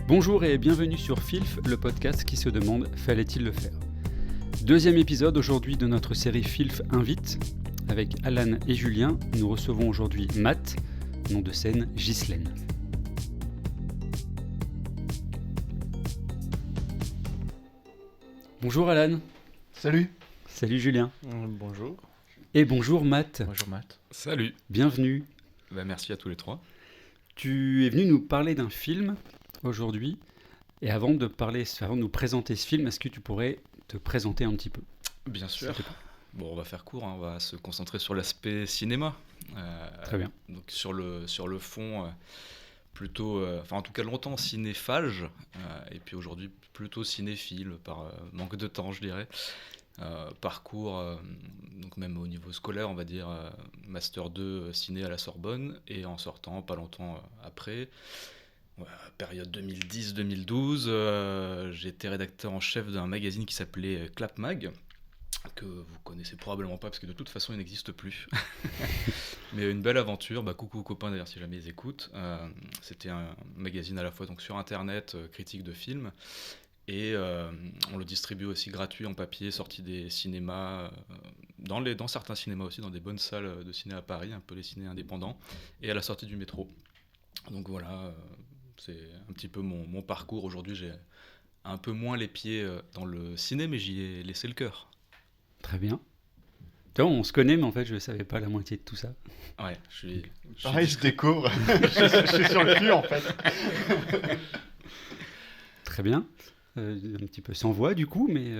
Bonjour et bienvenue sur Filf, le podcast qui se demande « Fallait-il le faire ?» Deuxième épisode aujourd'hui de notre série Filf Invite. Avec Alan et Julien, nous recevons aujourd'hui Matt, nom de scène Ghislaine. Bonjour Alan. Salut. Salut Julien. Bonjour. Et bonjour Matt. Bonjour Matt. Salut. Bienvenue. Merci à tous les trois. Tu es venu nous parler d'un film aujourd'hui. Et avant de nous présenter ce film, est-ce que tu pourrais te présenter un petit peu ? Bien sûr. Bon, on va faire court, on va se concentrer sur l'aspect cinéma. Très bien. Donc sur le fond, plutôt, en tout cas longtemps cinéphage, et puis aujourd'hui plutôt cinéphile, par manque de temps je dirais. Parcours, donc même au niveau scolaire on va dire, Master 2 ciné à la Sorbonne, et en sortant pas longtemps après, période 2010-2012, j'étais rédacteur en chef d'un magazine qui s'appelait Clap Mag, que vous connaissez probablement pas parce que de toute façon il n'existe plus. Mais une belle aventure, coucou aux copains d'ailleurs si jamais ils écoutent. C'était un magazine à la fois donc sur internet, critique de films, et on le distribue aussi gratuit en papier, sorti des cinémas, dans certains cinémas aussi, dans des bonnes salles de ciné à Paris, un peu les ciné indépendants, et à la sortie du métro. Donc voilà, c'est un petit peu mon parcours. Aujourd'hui j'ai un peu moins les pieds dans le ciné, mais j'y ai laissé le cœur. Très bien. On se connaît, mais en fait, je ne savais pas la moitié de tout ça. Ouais, Pareil, je découvre. je suis sur le cul, en fait. Très bien. Un petit peu sans voix, du coup, mais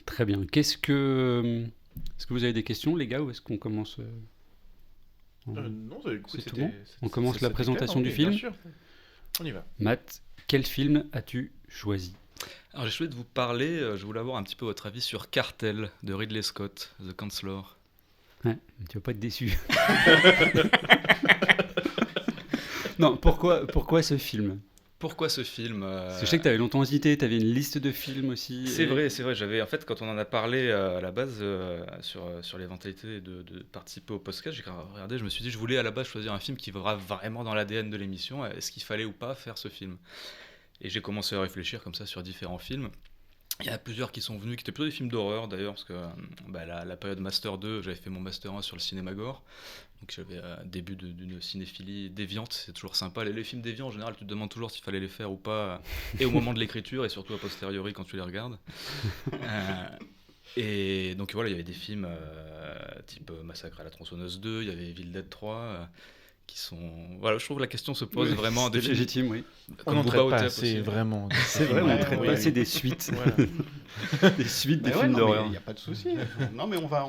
très bien. Est-ce que vous avez des questions, les gars, ou est-ce qu'on commence Non, c'est tout bon. On commence la présentation du film. Bien sûr. On y va. Matt, quel film as-tu choisi ? Alors j'ai choisi de vous parler, je voulais avoir un petit peu votre avis sur Cartel de Ridley Scott, The Counselor. Ouais, tu vas pas être déçu. Non, pourquoi ce film ? Pourquoi ce film Parce que je sais que tu avais longtemps hésité, tu avais une liste de films aussi. C'est vrai, j'avais, en fait, quand on en a parlé à la base sur l'éventualité de participer au podcast, j'ai regardé, je me suis dit, je voulais à la base choisir un film qui va vraiment dans l'ADN de l'émission. Est-ce qu'il fallait ou pas faire ce film ? Et j'ai commencé à réfléchir comme ça sur différents films. Il y en a plusieurs qui sont venus, qui étaient plutôt des films d'horreur d'ailleurs, parce que la période Master 2, j'avais fait mon Master 1 sur le cinéma gore. Donc j'avais un début d'une cinéphilie déviante, c'est toujours sympa. Les films déviants, en général, tu te demandes toujours s'il fallait les faire ou pas, et au moment de l'écriture, et surtout a posteriori quand tu les regardes. Et donc voilà, il y avait des films type Massacre à la tronçonneuse 2, il y avait Evil Dead 3... qui sont... Voilà, je trouve que la question se pose vraiment... C'est légitime, oui. On n'en traite pas assez, vraiment. C'est vrai, on ne traite pas assez des suites. Voilà. Des suites des films d'horreur. Il n'y a pas de souci. Non, mais on va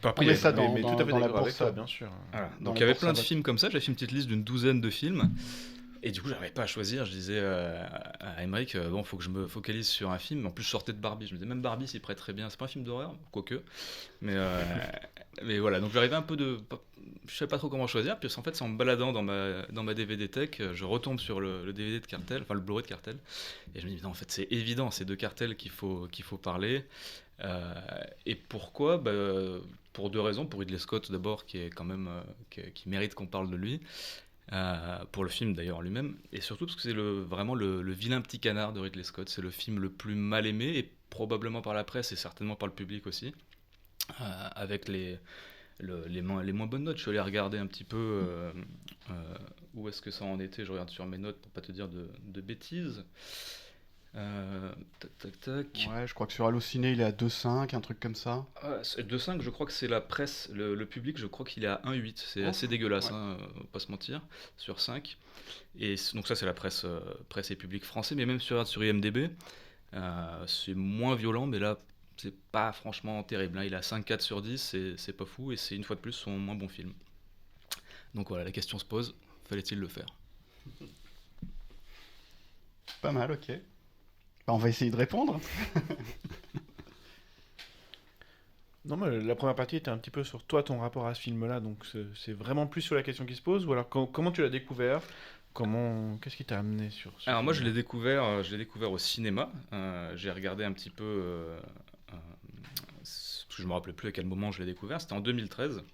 Après, on met ça dans tout à fait la d'accord avec bourse, ça, bien sûr. Voilà. Donc il y avait plein de films comme ça, j'avais fait une petite liste d'une douzaine de films, et du coup j'arrivais pas à choisir. Je disais à Emmerich, bon, faut que je me focalise sur un film. En plus je sortais de Barbie, je me disais même Barbie s'y prête très bien, c'est pas un film d'horreur, quoique, mais voilà, donc j'arrivais un peu je savais pas trop comment choisir, puis en fait c'est en me baladant dans ma DVD tech, je retombe sur le DVD de Cartel, enfin le Blu-ray de Cartel, et je me dis non, en fait c'est évident, c'est de Cartel qu'il faut parler. Et pourquoi ? Pour deux raisons. Pour Ridley Scott d'abord, qui est quand même qui mérite qu'on parle de lui, pour le film d'ailleurs lui-même, et surtout parce que c'est vraiment le vilain petit canard de Ridley Scott. C'est le film le plus mal aimé, et probablement par la presse et certainement par le public aussi, avec les moins bonnes notes. Je suis allé regarder un petit peu où est-ce que ça en était. Je regarde sur mes notes pour pas te dire de bêtises. Tac. Ouais, je crois que sur Allociné il est à 2,5, un truc comme ça. 2,5, je crois que c'est la presse, le public, je crois qu'il est à 1,8. C'est assez dégueulasse, ouais. Pas se mentir, sur 5. Et donc ça c'est la presse et public français, mais même sur IMDb, c'est moins violent, mais là c'est pas franchement terrible, hein. Il a 5,4 sur 10, c'est pas fou, et c'est une fois de plus son moins bon film. Donc voilà, la question se pose, fallait-il le faire ? Pas mal, ok. On va essayer de répondre. Non, mais la première partie était un petit peu sur toi, ton rapport à ce film-là, donc c'est vraiment plus sur la question qui se pose, ou alors comment tu l'as découvert ? Qu'est-ce qui t'a amené sur ce Alors film ? moi je l'ai découvert au cinéma. J'ai regardé un petit peu, parce que je me rappelais plus à quel moment je l'ai découvert, c'était en 2013.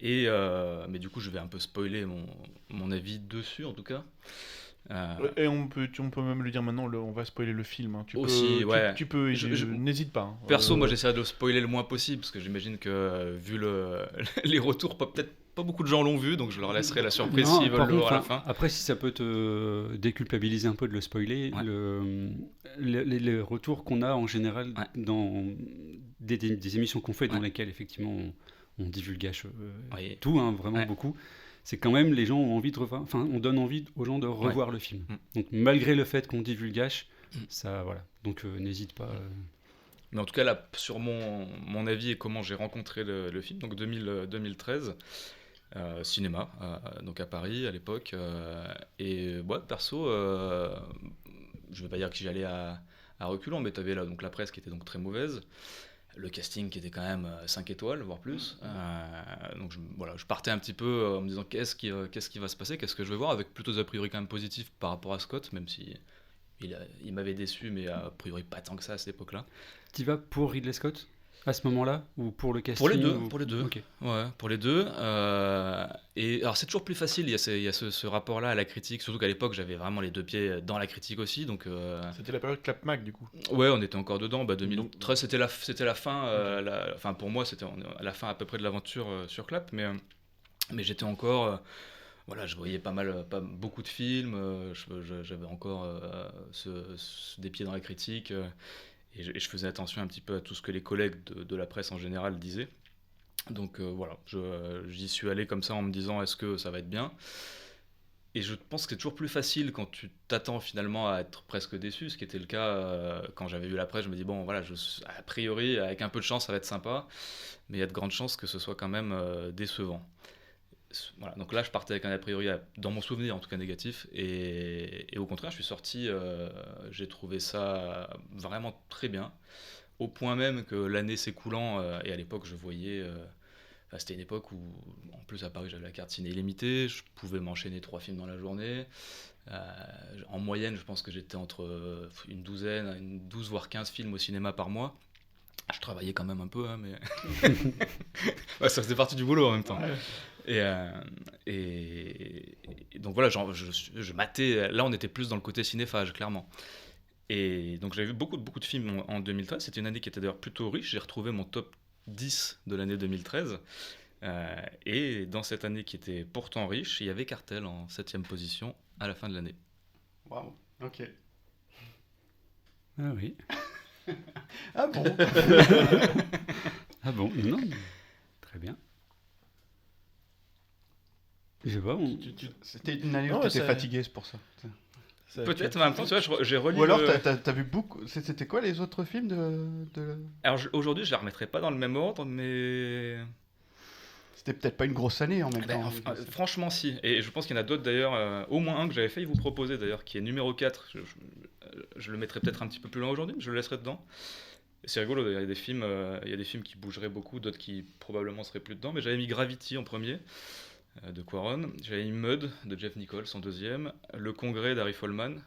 Mais du coup, je vais un peu spoiler mon avis dessus, en tout cas. Et on peut même le dire maintenant, on va spoiler le film. Hein. Aussi, ouais. Tu peux, n'hésite pas. Hein. Perso, moi j'essaie de spoiler le moins possible parce que j'imagine que vu les retours, peut-être pas beaucoup de gens l'ont vu, donc je leur laisserai la surprise Non, s'ils veulent par le voir à la contre, fin. après, si ça peut te déculpabiliser un peu de le spoiler, Ouais. les retours qu'on a en général Ouais. dans des émissions qu'on fait dans Ouais. lesquelles effectivement on divulgage Oui. tout, hein, vraiment Ouais. beaucoup, c'est quand même les gens ont envie de revoir, enfin on donne envie aux gens de revoir le film. Mm. Donc malgré le fait qu'on divulgage, Mm. ça voilà. Donc n'hésite pas. Mais en tout cas, là, sur mon avis et comment j'ai rencontré le film, donc 2013, cinéma, donc à Paris à l'époque. Et moi, perso, je vais pas dire que j'y allais à reculons, mais tu avais là, donc la presse qui était donc très mauvaise. Le casting qui était quand même 5 étoiles, voire plus. Donc je partais un petit peu en me disant qu'est-ce qui va se passer, qu'est-ce que je vais voir, avec plutôt des a priori quand même positifs par rapport à Scott, même si il m'avait déçu, mais a priori pas tant que ça à cette époque-là. Tu vas pour Ridley Scott à ce moment-là ou pour le casting? Pour les deux, ou... pour les deux. Ok. Ouais, pour les deux. Et alors c'est toujours plus facile, il y a ce rapport-là à la critique, surtout qu'à l'époque j'avais vraiment les deux pieds dans la critique aussi, donc... C'était la période Clap Mag du coup. Ouais, on était encore dedans. 2013, c'était la fin. Enfin, pour moi, c'était à la fin à peu près de l'aventure sur Clap, mais j'étais encore. Voilà, je voyais pas beaucoup de films. J'avais encore des pieds dans la critique, et je faisais attention un petit peu à tout ce que les collègues de la presse en général disaient. Donc voilà, j'y suis allé comme ça en me disant est-ce que ça va être bien. Et je pense que c'est toujours plus facile quand tu t'attends finalement à être presque déçu, ce qui était le cas quand j'avais vu la presse. Je me dis, bon, voilà, a priori, avec un peu de chance, ça va être sympa, mais il y a de grandes chances que ce soit quand même décevant. Voilà, donc là, je partais avec un a priori, dans mon souvenir en tout cas négatif, et au contraire, je suis sorti, j'ai trouvé ça vraiment très bien, au point même que l'année s'écoulant, et à l'époque, je voyais. C'était une époque où, en plus à Paris, j'avais la carte ciné illimitée, je pouvais m'enchaîner 3 films dans la journée. En moyenne, je pense que j'étais entre une 12 voire 15 films au cinéma par mois. Je travaillais quand même un peu, hein, mais ouais, ça faisait partie du boulot en même temps. Et donc voilà, je matais. Là, on était plus dans le côté cinéphage, clairement. Et donc j'avais vu beaucoup de films en 2013. C'était une année qui était d'ailleurs plutôt riche. J'ai retrouvé mon top 10 de l'année 2013. Et dans cette année qui était pourtant riche, il y avait Cartel en 7e position à la fin de l'année. Waouh, ok. Ah oui. Ah bon? Ah bon? Non. Très bien. Je sais pas. C'était une année où Non, tu étais ça- fatigué, c'est pour ça. Peut-être, mais en même temps, tu vois, j'ai relu. Ou alors, t'as vu beaucoup. C'était quoi les autres films de... Alors aujourd'hui, je ne la remettrai pas dans le même ordre, mais. C'était peut-être pas une grosse année en même temps. Franchement, si. Et je pense qu'il y en a d'autres d'ailleurs, au moins un que j'avais failli vous proposer d'ailleurs, qui est numéro 4. Je le mettrai peut-être un petit peu plus loin aujourd'hui, mais je le laisserai dedans. Et c'est rigolo, il y a des films qui bougeraient beaucoup, d'autres qui probablement seraient plus dedans. Mais j'avais mis Gravity en premier, de Quaron. J'avais mis Mud de Jeff Nichols en deuxième. Le Congrès d'Harry Folman,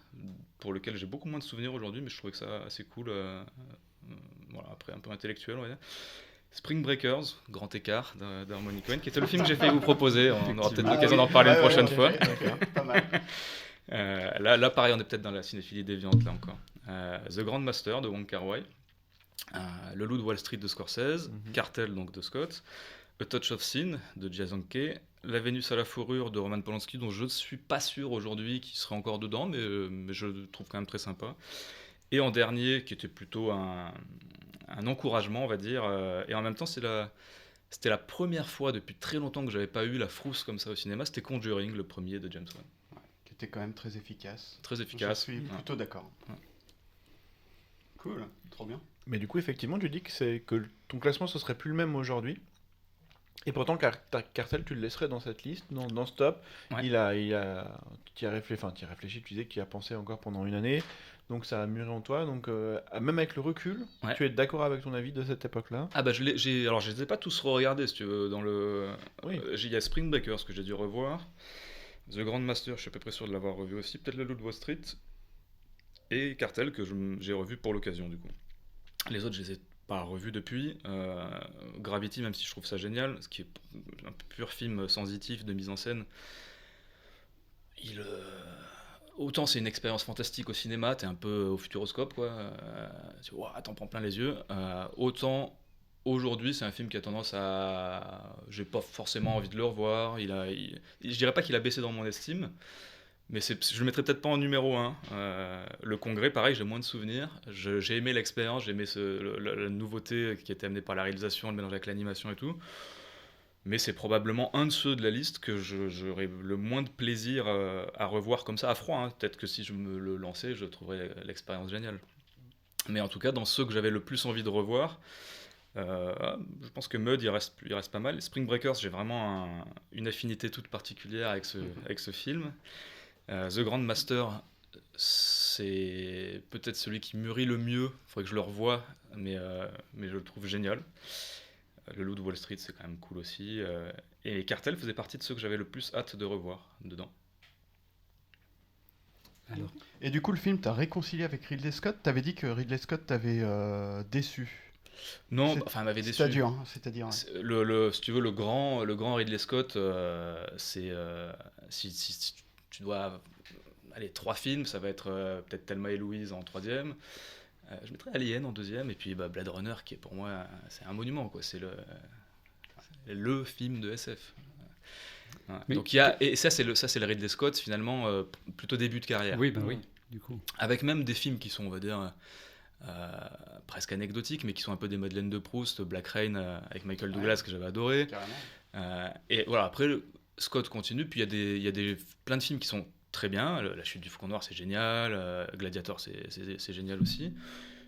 pour lequel j'ai beaucoup moins de souvenirs aujourd'hui, mais je trouvais que ça assez cool. Voilà, après un peu intellectuel, on va dire. Spring Breakers, Grand Écart d'Harmony Cohen, qui était le film que j'ai failli vous proposer. On aura peut-être l'occasion d'en reparler une prochaine fois. Pas mal. Là, pareil, on est peut-être dans la cinéphilie déviante, là encore. The Grandmaster de Wong Kar-wai. Le Loup de Wall Street de Scorsese. Cartel, donc, de Scott. A Touch of Sin de Jason Kay. La Vénus à la fourrure de Roman Polanski, dont je ne suis pas sûr aujourd'hui qu'il serait encore dedans, mais je le trouve quand même très sympa. Et en dernier, qui était plutôt un encouragement, on va dire, et en même temps, c'était la première fois depuis très longtemps que j'avais pas eu la frousse comme ça au cinéma. C'était Conjuring, le premier de James Wan. Ouais, qui était quand même très efficace. Très efficace. Je suis plutôt d'accord. Ouais. Cool, trop bien. Mais du coup, effectivement, tu dis que ton classement, ce serait plus le même aujourd'hui. Et pourtant, Cartel, tu le laisserais dans cette liste, dans ce top. Ouais. Tu y as réfléchi, tu disais que tu y as pensé encore pendant une année. Donc ça a mûri en toi. Donc même avec le recul, Ouais. tu es d'accord avec ton avis de cette époque-là? Ah bah alors je les ai pas tous re-regardés si tu veux dans le. Oui. Il y a Spring Breakers que j'ai dû revoir. The Grandmaster, je suis à peu près sûr de l'avoir revu aussi. Peut-être Le Loup de Wall Street. Et Cartel que j'ai revu pour l'occasion du coup. Les autres, je les ai pas revu depuis. Gravity, même si je trouve ça génial, ce qui est un pur film sensitif de mise en scène, autant c'est une expérience fantastique au cinéma, t'es un peu au futuroscope, quoi. T'en prends plein les yeux. Autant aujourd'hui, c'est un film qui a tendance à... J'ai pas forcément envie de le revoir. Je dirais pas qu'il a baissé dans mon estime, mais je le mettrais peut-être pas en numéro 1. Le Congrès, pareil, j'ai moins de souvenirs. J'ai aimé l'expérience, j'ai aimé la nouveauté qui a été amenée par la réalisation, le mélange avec l'animation et tout. Mais c'est probablement un de ceux de la liste que j'aurais le moins de plaisir à revoir comme ça, à froid. Hein. Peut-être que si je me le lançais, je trouverais l'expérience géniale. Mais en tout cas, dans ceux que j'avais le plus envie de revoir, je pense que Mud, il reste pas mal. Spring Breakers, j'ai vraiment une affinité toute particulière avec ce film. The Grandmaster, c'est peut-être celui qui mûrit le mieux. Il faudrait que je le revoie, mais je le trouve génial. Le Loup de Wall Street, c'est quand même cool aussi. Et Cartel faisait partie de ceux que j'avais le plus hâte de revoir dedans. Alors, Et du coup, le film, t'as réconcilié avec Ridley Scott. T'avais dit que Ridley Scott t'avait déçu. Non, il m'avait déçu. C'est-à-dire, ouais. Si tu veux, le grand Ridley Scott, c'est si tu dois aller 3 films, ça va être peut-être Thelma et Louise en 3e. Je mettrais Alien en 2e, et puis Blade Runner, qui est pour moi c'est un monument, quoi. C'est le film de SF. Ouais. Donc et ça c'est le Ridley Scott finalement, plutôt début de carrière. oui, du coup. Avec même des films qui sont, on va dire, presque anecdotiques, mais qui sont un peu des Madeleines de Proust. Black Rain avec Michael Douglas, que j'avais adoré. Et voilà, après Scott continue, puis il y a plein de films qui sont très bien. La Chute du Faucon Noir, c'est génial. Gladiator, c'est génial aussi.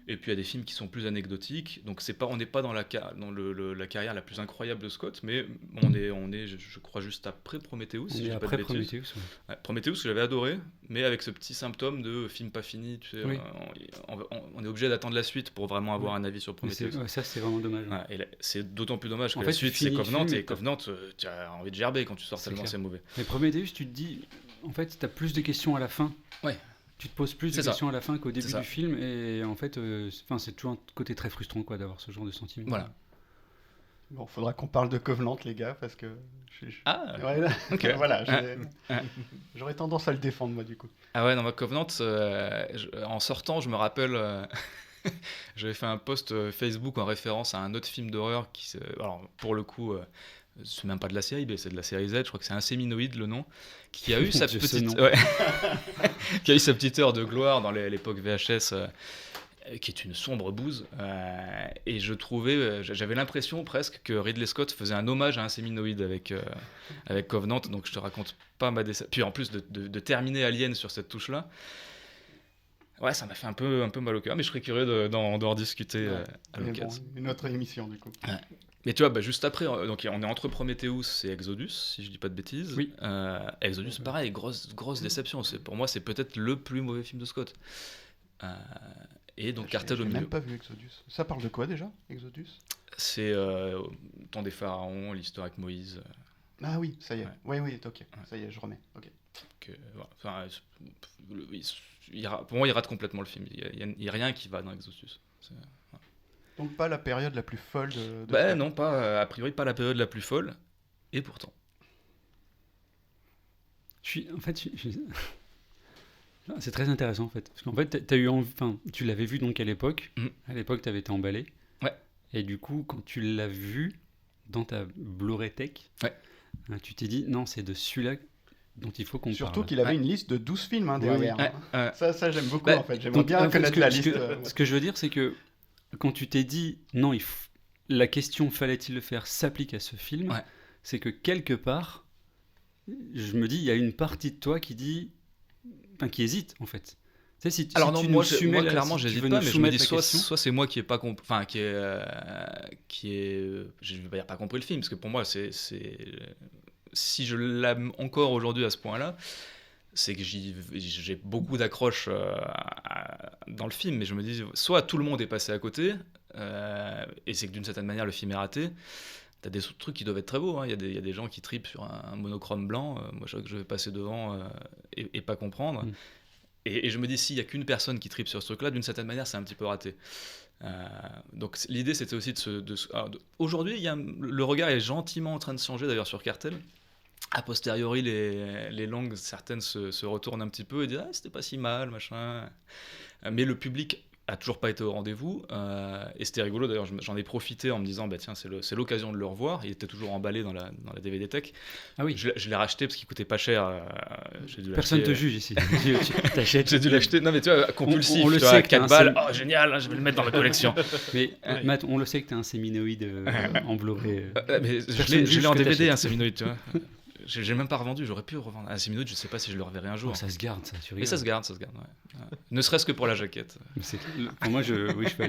Et puis il y a des films qui sont plus anecdotiques. Donc on n'est pas dans la carrière la plus incroyable de Scott, mais on est je crois juste après Prometheus. On est après Prometheus. Ouais, Prometheus, que j'avais adoré, mais avec ce petit symptôme de film pas fini. Tu sais, Oui. on est obligé d'attendre la suite pour vraiment avoir un avis sur Prometheus. Ça, c'est vraiment dommage. Ouais, et c'est d'autant plus dommage que En la fait, suite, tu c'est finis le Covenant, film, et Covenant, tu as envie de gerber quand tu sors, tellement clair. c'est mauvais. Mais Prometheus, tu te dis, en fait, tu as plus de questions à la fin. Ouais. Tu te poses plus de C'est ça. questions à la fin qu'au début C'est ça. du film, et en fait, c'est toujours un côté très frustrant, quoi, d'avoir ce genre de sentiment. Voilà. Bon, faudra qu'on parle de Covenant, les gars, parce que... Ah, Ouais, là, ok. voilà, j'aurais tendance à le défendre, moi, du coup. Ah ouais, dans Covenant, en sortant, je me rappelle, j'avais fait un post Facebook en référence à un autre film d'horreur alors pour le coup, c'est même pas de la série B, c'est de la série Z, je crois que c'est Inséminoïde le nom, qui a eu sa Dieu, ce petite, nom. ouais. Qui a eu sa petite heure de gloire dans l'époque VHS, qui est une sombre bouse, et je trouvais, j'avais l'impression presque que Ridley Scott faisait un hommage à Inséminoïde avec Covenant, donc je te raconte pas ma déception. Puis en plus de terminer Alien sur cette touche-là, ouais, ça m'a fait un peu mal au cœur, mais je serais curieux d'en rediscuter à Mais l'occasion. bon, une autre émission, du coup. Mais tu vois, juste après, donc on est entre Prometheus et Exodus, si je dis pas de bêtises. Oui. Exodus, pareil, grosse déception. Pour moi, c'est peut-être le plus mauvais film de Scott. Et donc Cartel au J'ai milieu. même pas vu Exodus. Ça parle de quoi, déjà, Exodus? C'est Temps des pharaons, l'histoire avec Moïse. Ah oui, ça y est. Ouais. Oui, ok. Ça y est, je remets. Ok. Voilà. Enfin, pour moi, il rate complètement le film. Il y a rien qui va dans Exodus. Donc pas la période la plus folle de Bah Scott. non, a priori pas la période la plus folle. Et pourtant. Non, c'est très intéressant, en fait. Parce qu'en fait, tu l'avais vu donc à l'époque. À l'époque, tu avais été emballé. Ouais. Et du coup, quand tu l'as vu dans ta Blu-ray Tech, Ouais. Tu t'es dit, non, c'est de celui-là dont il faut qu'on parle. Surtout qu'il avait une liste de 12 films derrière. Ouais, hein. Ça j'aime beaucoup, Bah, en fait. J'aimerais bien en fait, connaître la liste. Ce que je veux dire, c'est que quand tu t'es dit, non, la question fallait-il le faire s'applique à ce film, Ouais. c'est que quelque part, je me dis, il y a une partie de toi qui hésite, en fait. Tu sais, Alors non, moi clairement si tu j'hésite veux pas, nous mais je me soumettre dis la question, soit c'est moi qui ai pas compris, enfin qui est je vais pas dire pas compris le film, parce que pour moi c'est si je l'aime encore aujourd'hui à ce point-là, c'est que j'ai beaucoup d'accroches dans le film, mais je me dis soit tout le monde est passé à côté, et c'est que d'une certaine manière le film est raté. T'as des trucs qui doivent être très beaux, hein. Il y a des gens qui tripent sur un monochrome blanc, moi je vais passer devant et pas comprendre. Et je me dis, s'il n'y a qu'une personne qui tripe sur ce truc-là, d'une certaine manière, c'est un petit peu raté. Donc l'idée, c'était aussi aujourd'hui, le regard est gentiment en train de changer, d'ailleurs, sur Cartel. A posteriori, les langues, certaines se retournent un petit peu et disent « Ah, c'était pas si mal, machin ». Mais le public a toujours pas été au rendez-vous. Et c'était rigolo, d'ailleurs, j'en ai profité en me disant « Bah tiens, c'est l'occasion de le revoir ». Il était toujours emballé dans la DVD Tech. Ah oui. Je l'ai racheté parce qu'il coûtait pas cher. Personne te juge ici. T'achètes. J'ai dû l'acheter. Non, mais tu vois, compulsif. On le tu vois, sait que 4 balles. Oh, génial, je vais le mettre dans la collection. Mais Matt, on le sait que t'es un séminoïde en Blu-ray. Mais je l'ai en DVD, un séminoïde, tu vois. J'ai même pas revendu, j'aurais pu revendre un 6 minutes, je sais pas si je le reverrai un jour. Oh, ça se garde, ça, tu rigoles. Mais ça se garde, ouais. Ne serait-ce que pour la jaquette. Pour moi, je vais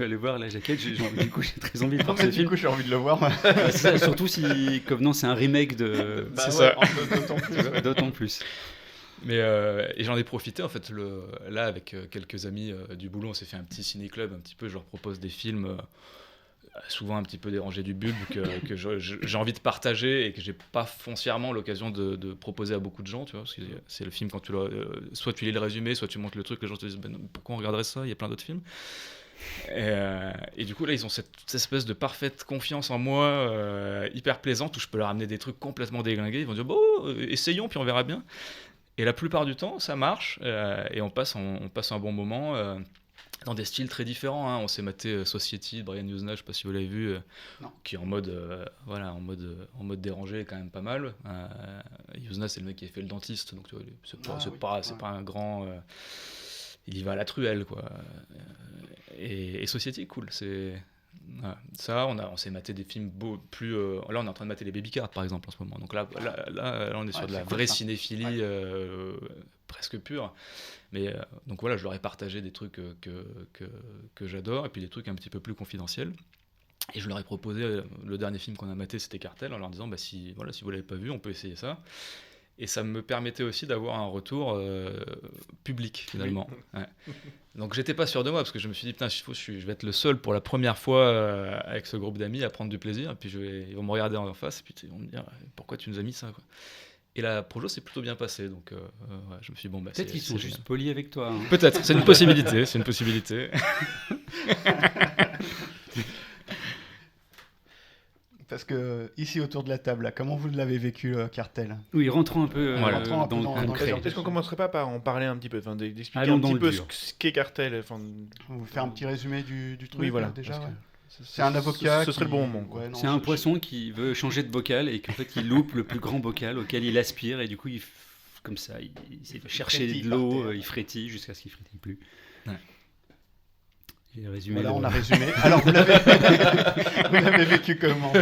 aller voir la jaquette. Du coup, j'ai très envie de voir ce Du film. coup, j'ai envie de le voir. C'est ça, surtout si, comme non, c'est un remake de. Bah c'est ouais, ça. d'autant plus. D'autant plus. Mais et j'en ai profité en fait là avec quelques amis du boulot, on s'est fait un petit ciné-club un petit peu. Je leur propose des films. Souvent un petit peu dérangé du bulbe que j'ai envie de partager et que j'ai pas foncièrement l'occasion de proposer à beaucoup de gens, tu vois, parce que c'est le film quand soit tu lis le résumé, soit tu montres le truc, les gens te disent pourquoi on regarderait ça, il y a plein d'autres films. Et du coup là ils ont cette espèce de parfaite confiance en moi hyper plaisante où je peux leur amener des trucs complètement déglingués, ils vont dire bon essayons puis on verra bien. Et la plupart du temps ça marche et on passe un bon moment. Dans des styles très différents, hein. On s'est maté Society de Brian Yuzna, je sais pas si vous l'avez vu, qui est en mode dérangé, quand même pas mal. Yuzna, c'est le mec qui a fait Le Dentiste, donc tu vois, c'est pas un grand. Il y va à la truelle, quoi. Et Society, cool. Ça, on s'est maté des films plus. Là, on est en train de mater les Baby Cars, par exemple, en ce moment. Donc là on est sur de la vraie cinéphilie presque pure. Mais donc voilà, je leur ai partagé des trucs que j'adore et puis des trucs un petit peu plus confidentiels. Et je leur ai proposé, le dernier film qu'on a maté, c'était Cartel, en leur disant si vous l'avez pas vu, on peut essayer ça. Et ça me permettait aussi d'avoir un retour public, finalement. Ouais. Donc j'étais pas sûr de moi, parce que je me suis dit, putain, je vais être le seul pour la première fois avec ce groupe d'amis à prendre du plaisir. Et puis ils vont me regarder en face, et puis ils vont me dire, pourquoi tu nous as mis ça, quoi. Et la projo s'est plutôt bien passée, donc je me suis dit, bon, peut-être qu'ils sont juste polis avec toi. Hein. Peut-être, c'est une possibilité, Parce que ici autour de la table, là, comment vous l'avez vécu, Cartel ? Oui, rentrons un peu dans le concret. Est-ce qu'on commencerait pas par en parler un petit peu, d'expliquer Allons un dans petit le peu dur. ce qu'est Cartel, On va faire un petit résumé du truc, oui, voilà, déjà. parce Ouais. que C'est un avocat. Ce serait le bon moment. Quoi. Ouais, non, C'est un poisson qui veut changer de bocal et qu'en fait il loupe le plus grand bocal auquel il aspire et du coup comme ça il essaie de chercher frétille de par l'eau, terre. il frétille jusqu'à ce qu'il frétille plus. Ouais. J'ai résumé. Voilà, on a résumé. Alors vous l'avez vécu comment ?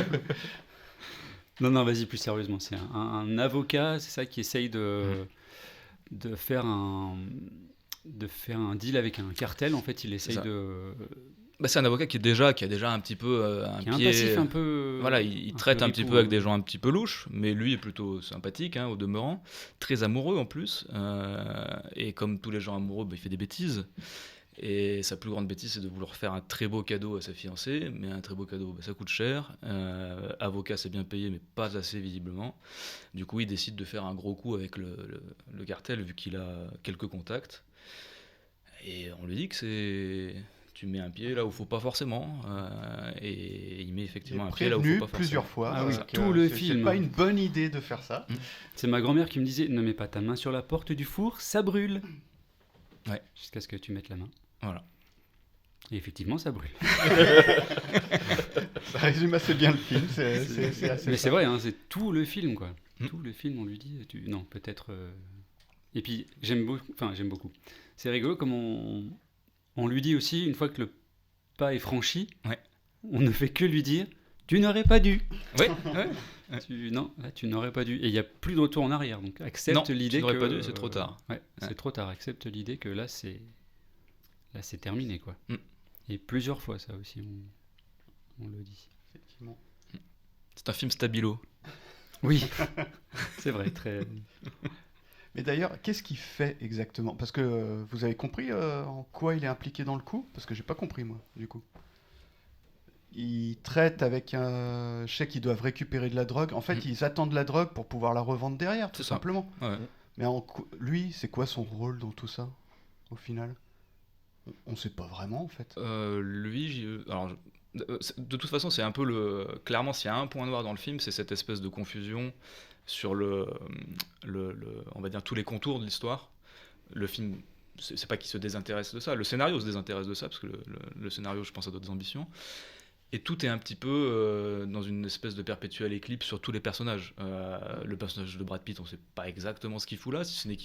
Non, vas-y plus sérieusement. C'est un avocat, c'est ça, qui essaye de faire un deal avec un cartel. En fait, il essaye de. C'est un avocat qui a déjà un petit peu un pied. Un passif un peu. Voilà, il traite un petit peu avec des gens un petit peu louches, mais lui est plutôt sympathique, au demeurant, très amoureux en plus. Et comme tous les gens amoureux, il fait des bêtises. Et sa plus grande bêtise, c'est de vouloir faire un très beau cadeau à sa fiancée, mais un très beau cadeau, ça coûte cher. Avocat, c'est bien payé, mais pas assez visiblement. Du coup, il décide de faire un gros coup avec le cartel, vu qu'il a quelques contacts. Et on lui dit que tu mets un pied là où il ne faut pas forcément. Et il met effectivement un pied là où il ne faut pas plusieurs forcément. fois. Ah oui, tout le film. C'est pas une bonne idée de faire ça. C'est ma grand-mère qui me disait ne mets pas ta main sur la porte du four, ça brûle. Ouais. Jusqu'à ce que tu mettes la main. Voilà. Et effectivement, ça brûle. Ça résume assez bien le film. C'est assez. Mais c'est vrai, c'est tout le film, quoi. Tout le film, on lui dit. Non, peut-être. Et puis, j'aime beaucoup. C'est rigolo comme on lui dit aussi, une fois que le pas est franchi, on ne fait que lui dire tu n'aurais pas dû. Oui. Non, là, tu n'aurais pas dû. Et il n'y a plus de retour en arrière. Donc, accepte l'idée tu n'aurais pas dû, c'est trop tard. C'est trop tard. Accepte l'idée que là, c'est terminé, quoi. Et plusieurs fois, ça aussi, on le dit. Effectivement. C'est un film stabilo. Oui, c'est vrai, très... Mais d'ailleurs, qu'est-ce qu'il fait exactement ? Parce que vous avez compris en quoi il est impliqué dans le coup ? Parce que j'ai pas compris, moi, du coup. Ils traitent avec un chèque qu'ils doivent récupérer de la drogue. En fait, ils attendent la drogue pour pouvoir la revendre derrière, tout simplement. Ouais. Mais lui, c'est quoi son rôle dans tout ça, au final? On sait pas vraiment, en fait. De toute façon, c'est un peu clairement, s'il y a un point noir dans le film, c'est cette espèce de confusion sur on va dire tous les contours de l'histoire. Le film, c'est pas qu'il se désintéresse de ça, le scénario se désintéresse de ça, parce que le scénario, je pense, a d'autres ambitions. Et tout est un petit peu dans une espèce de perpétuel éclipse sur tous les personnages. Le personnage de Brad Pitt, on sait pas exactement ce qu'il fout là, si ce n'est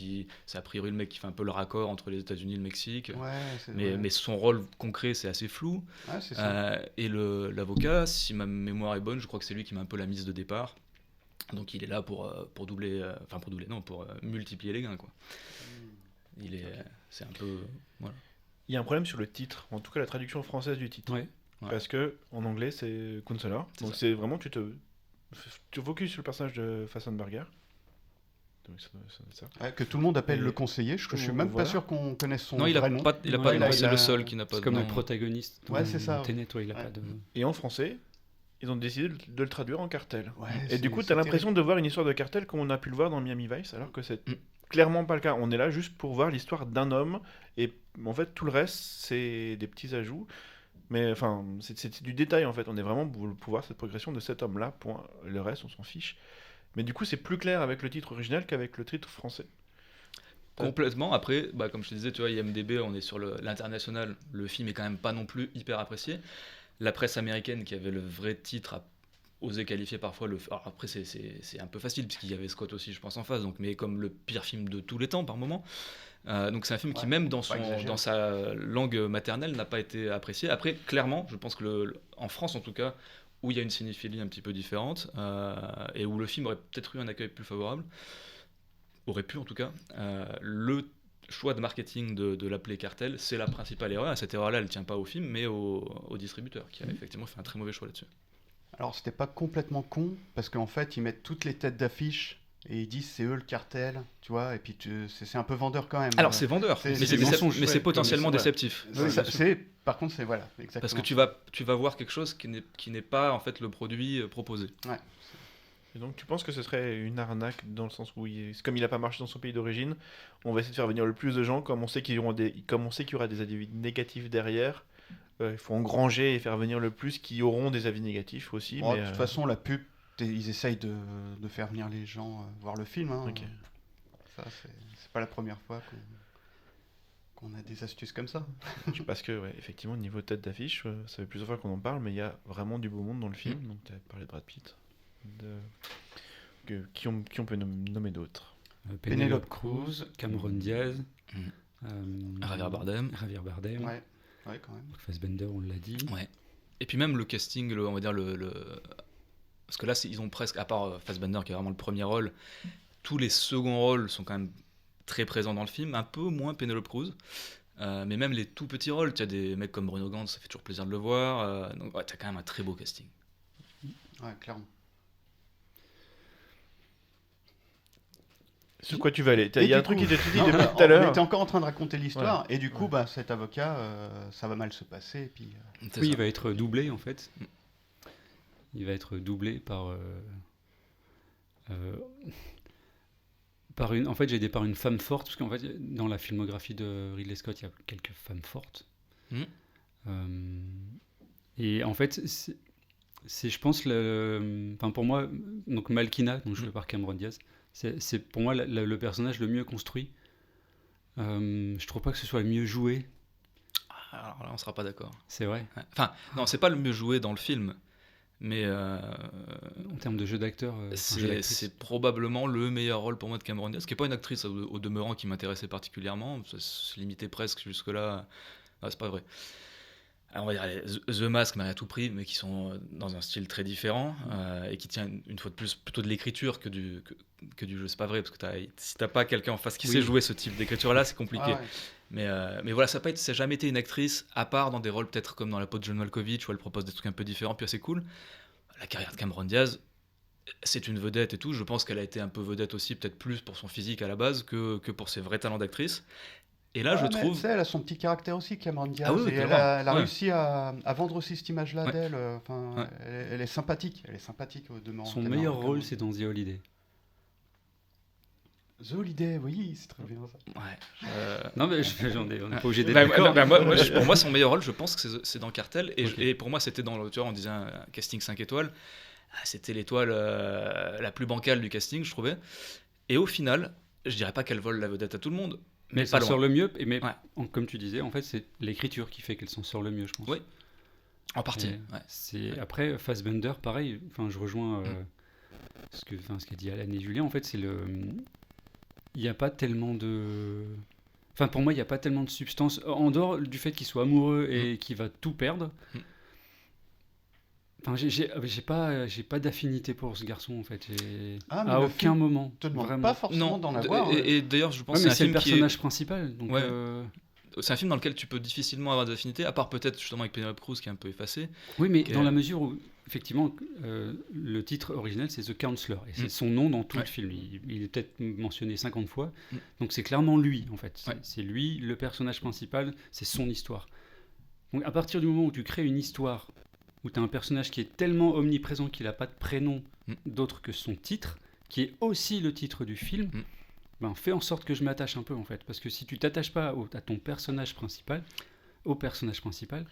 c'est a priori le mec qui fait un peu le raccord entre les États-Unis et le Mexique. Ouais, Mais son rôle concret, c'est assez flou. Ouais, c'est ça. Et l'avocat, si ma mémoire est bonne, je crois que c'est lui qui met un peu la mise de départ. Donc il est là pour multiplier les gains, quoi. C'est un peu, voilà. Il y a un problème sur le titre, en tout cas la traduction française du titre. Ouais. Parce que en anglais c'est Counselor. Donc c'est vraiment tu focuses sur le personnage de Fassbender. Donc ça. Ouais, que tout le monde appelle le conseiller. Je suis même pas sûr qu'on connaisse son vrai nom. C'est le seul qui n'a pas de nom. C'est comme le protagoniste. Ouais, c'est ça. Tenet, il a pas de. Et en français, ils ont décidé de le traduire en cartel. Ouais, et du coup, tu as l'impression de voir une histoire de cartel comme on a pu le voir dans Miami Vice, alors que c'est clairement pas le cas. On est là juste pour voir l'histoire d'un homme, et en fait, tout le reste, c'est des petits ajouts. Mais enfin, c'est du détail en fait. On est vraiment pour voir cette progression de cet homme-là. Point. Le reste, on s'en fiche. Mais du coup, c'est plus clair avec le titre original qu'avec le titre français. Complètement. Après, comme je te disais, tu vois, IMDb, on est sur l'international. Le film est quand même pas non plus hyper apprécié. La presse américaine, qui avait le vrai titre, a osé qualifier parfois le. Alors après, c'est un peu facile, puisqu'il y avait Scott aussi, je pense, en face. Donc, mais comme le pire film de tous les temps, par moment. Donc c'est un film qui, même dans sa langue maternelle, n'a pas été apprécié. Après, clairement, je pense que en France, en tout cas, où il y a une cinéphilie un petit peu différente, et où le film aurait peut-être eu un accueil plus favorable, aurait pu en tout cas, le choix de marketing de l'appeler cartel, c'est la principale erreur. Et cette erreur-là, elle ne tient pas au film, mais au distributeur, qui a effectivement fait un très mauvais choix là-dessus. Alors c'était pas complètement con, parce qu'en fait, ils mettent toutes les têtes d'affiche. Et ils disent c'est eux le cartel, tu vois, et puis c'est un peu vendeur quand même. Alors c'est vendeur, mais c'est potentiellement déceptif. Par contre, c'est voilà, exactement. Parce que tu vas voir quelque chose qui n'est pas en fait le produit proposé. Ouais. Et donc tu penses que ce serait une arnaque dans le sens où comme il n'a pas marché dans son pays d'origine, on va essayer de faire venir le plus de gens, comme on sait qu'il y aura des avis négatifs derrière. Il faut engranger et faire venir le plus qui auront des avis négatifs aussi. De toute façon, la pub. Ils essayent de faire venir les gens voir le film. Hein. Okay. Ça, c'est pas la première fois qu'on a des astuces comme ça. Parce que, effectivement, niveau tête d'affiche, ça fait plusieurs fois qu'on en parle, mais il y a vraiment du beau monde dans le film. Donc, tu as parlé de Brad Pitt. Qui on peut nommer d'autres? Penelope Cruz, Cameron Diaz, Javier Bardem. Ouais, quand même. Fassbender, on l'a dit. Ouais. Et puis même le casting, on va dire parce que là, ils ont presque, à part Fassbender qui est vraiment le premier rôle, tous les seconds rôles sont quand même très présents dans le film, un peu moins Penelope Cruz. Mais même les tout petits rôles, tu as des mecs comme Bruno Gantz, ça fait toujours plaisir de le voir. Donc tu as quand même un très beau casting. Ouais, clairement. Sur quoi tu vas aller? Il y a un truc qui t'est dit depuis tout à l'heure. On était encore en train de raconter l'histoire, et du coup, cet avocat, ça va mal se passer. Et puis, il va être doublé en fait. Il va être doublé par une. En fait, j'ai aidé par une femme forte, parce qu'en fait, dans la filmographie de Ridley Scott, il y a quelques femmes fortes. Et en fait, c'est je pense, pour moi, donc Malkina, donc joué par Cameron Diaz, c'est pour moi le personnage le mieux construit. Je trouve pas que ce soit le mieux joué. Alors là, on sera pas d'accord. C'est vrai. Enfin, non, c'est pas le mieux joué dans le film. Mais en termes de jeu d'acteur, c'est probablement le meilleur rôle pour moi de Cameron Diaz, qui n'est pas une actrice au demeurant qui m'intéressait particulièrement. Ça se limitait presque jusque-là. Non, c'est pas vrai. Alors, on va dire The Mask, Marie à tout prix, mais qui sont dans un style très différent et qui tient une fois de plus plutôt de l'écriture que du jeu. C'est pas vrai, parce que si t'as pas quelqu'un en face qui sait jouer ce type d'écriture-là, c'est compliqué. Ah ouais. Mais voilà, ça n'a jamais été une actrice, à part dans des rôles peut-être comme dans La peau de John Malkovich, où elle propose des trucs un peu différents, puis assez cool. La carrière de Cameron Diaz, c'est une vedette et tout. Je pense qu'elle a été un peu vedette aussi, peut-être plus pour son physique à la base que pour ses vrais talents d'actrice. Et là, je trouve. Elle a son petit caractère aussi, Cameron Diaz. Ah oui, et elle a réussi à vendre aussi cette image-là d'elle. Elle est sympathique. Elle est sympathique au demeurant. Son meilleur rôle, c'est dans The Holiday. The Holiday, oui, c'est très bien ça. Ouais. Non, mais on est pas obligé d'être Bah, d'accord. pour moi, son meilleur rôle, je pense que c'est dans Cartel. Ok. Et pour moi, c'était dans, tu vois, on disait un casting 5 étoiles. C'était l'étoile la plus bancale du casting, je trouvais. Et au final, je dirais pas qu'elle vole la vedette à tout le monde, Mais mais ça pas sort loin. le mieux. Mais Ouais. comme tu disais, en fait, c'est l'écriture qui fait qu'elle s'en sort le mieux, je pense. Oui. En partie. Et Ouais. Après, Fassbender, pareil. Enfin, je rejoins ce qu'a dit Alan et Julien. En fait, il n'y a pas tellement de. Enfin, pour moi, il n'y a pas tellement de substance en dehors du fait qu'il soit amoureux et qu'il va tout perdre. Enfin, j'ai pas d'affinité pour ce garçon en fait. Ah, mais À le aucun film moment. te demande vraiment. pas forcément d'en avoir. Et d'ailleurs, je pense Ouais, que mais c'est c'est un le film qui est. personnage principal. Donc, Ouais. C'est un film dans lequel tu peux difficilement avoir d'affinités, à part peut-être justement avec Penelope Cruz qui est un peu effacée. Oui, mais Ok. dans la mesure où, effectivement, le titre original, c'est The Counselor. Et c'est son nom dans tout le film. Il est peut-être mentionné 50 fois. Donc c'est clairement lui, en fait. C'est lui, le personnage principal, c'est son histoire. Donc à partir du moment où tu crées une histoire, où tu as un personnage qui est tellement omniprésent qu'il n'a pas de prénom d'autre que son titre, qui est aussi le titre du film, ben, fais en sorte que je m'attache un peu, en fait. Parce que si tu t'attaches pas à ton personnage principal, au personnage principal,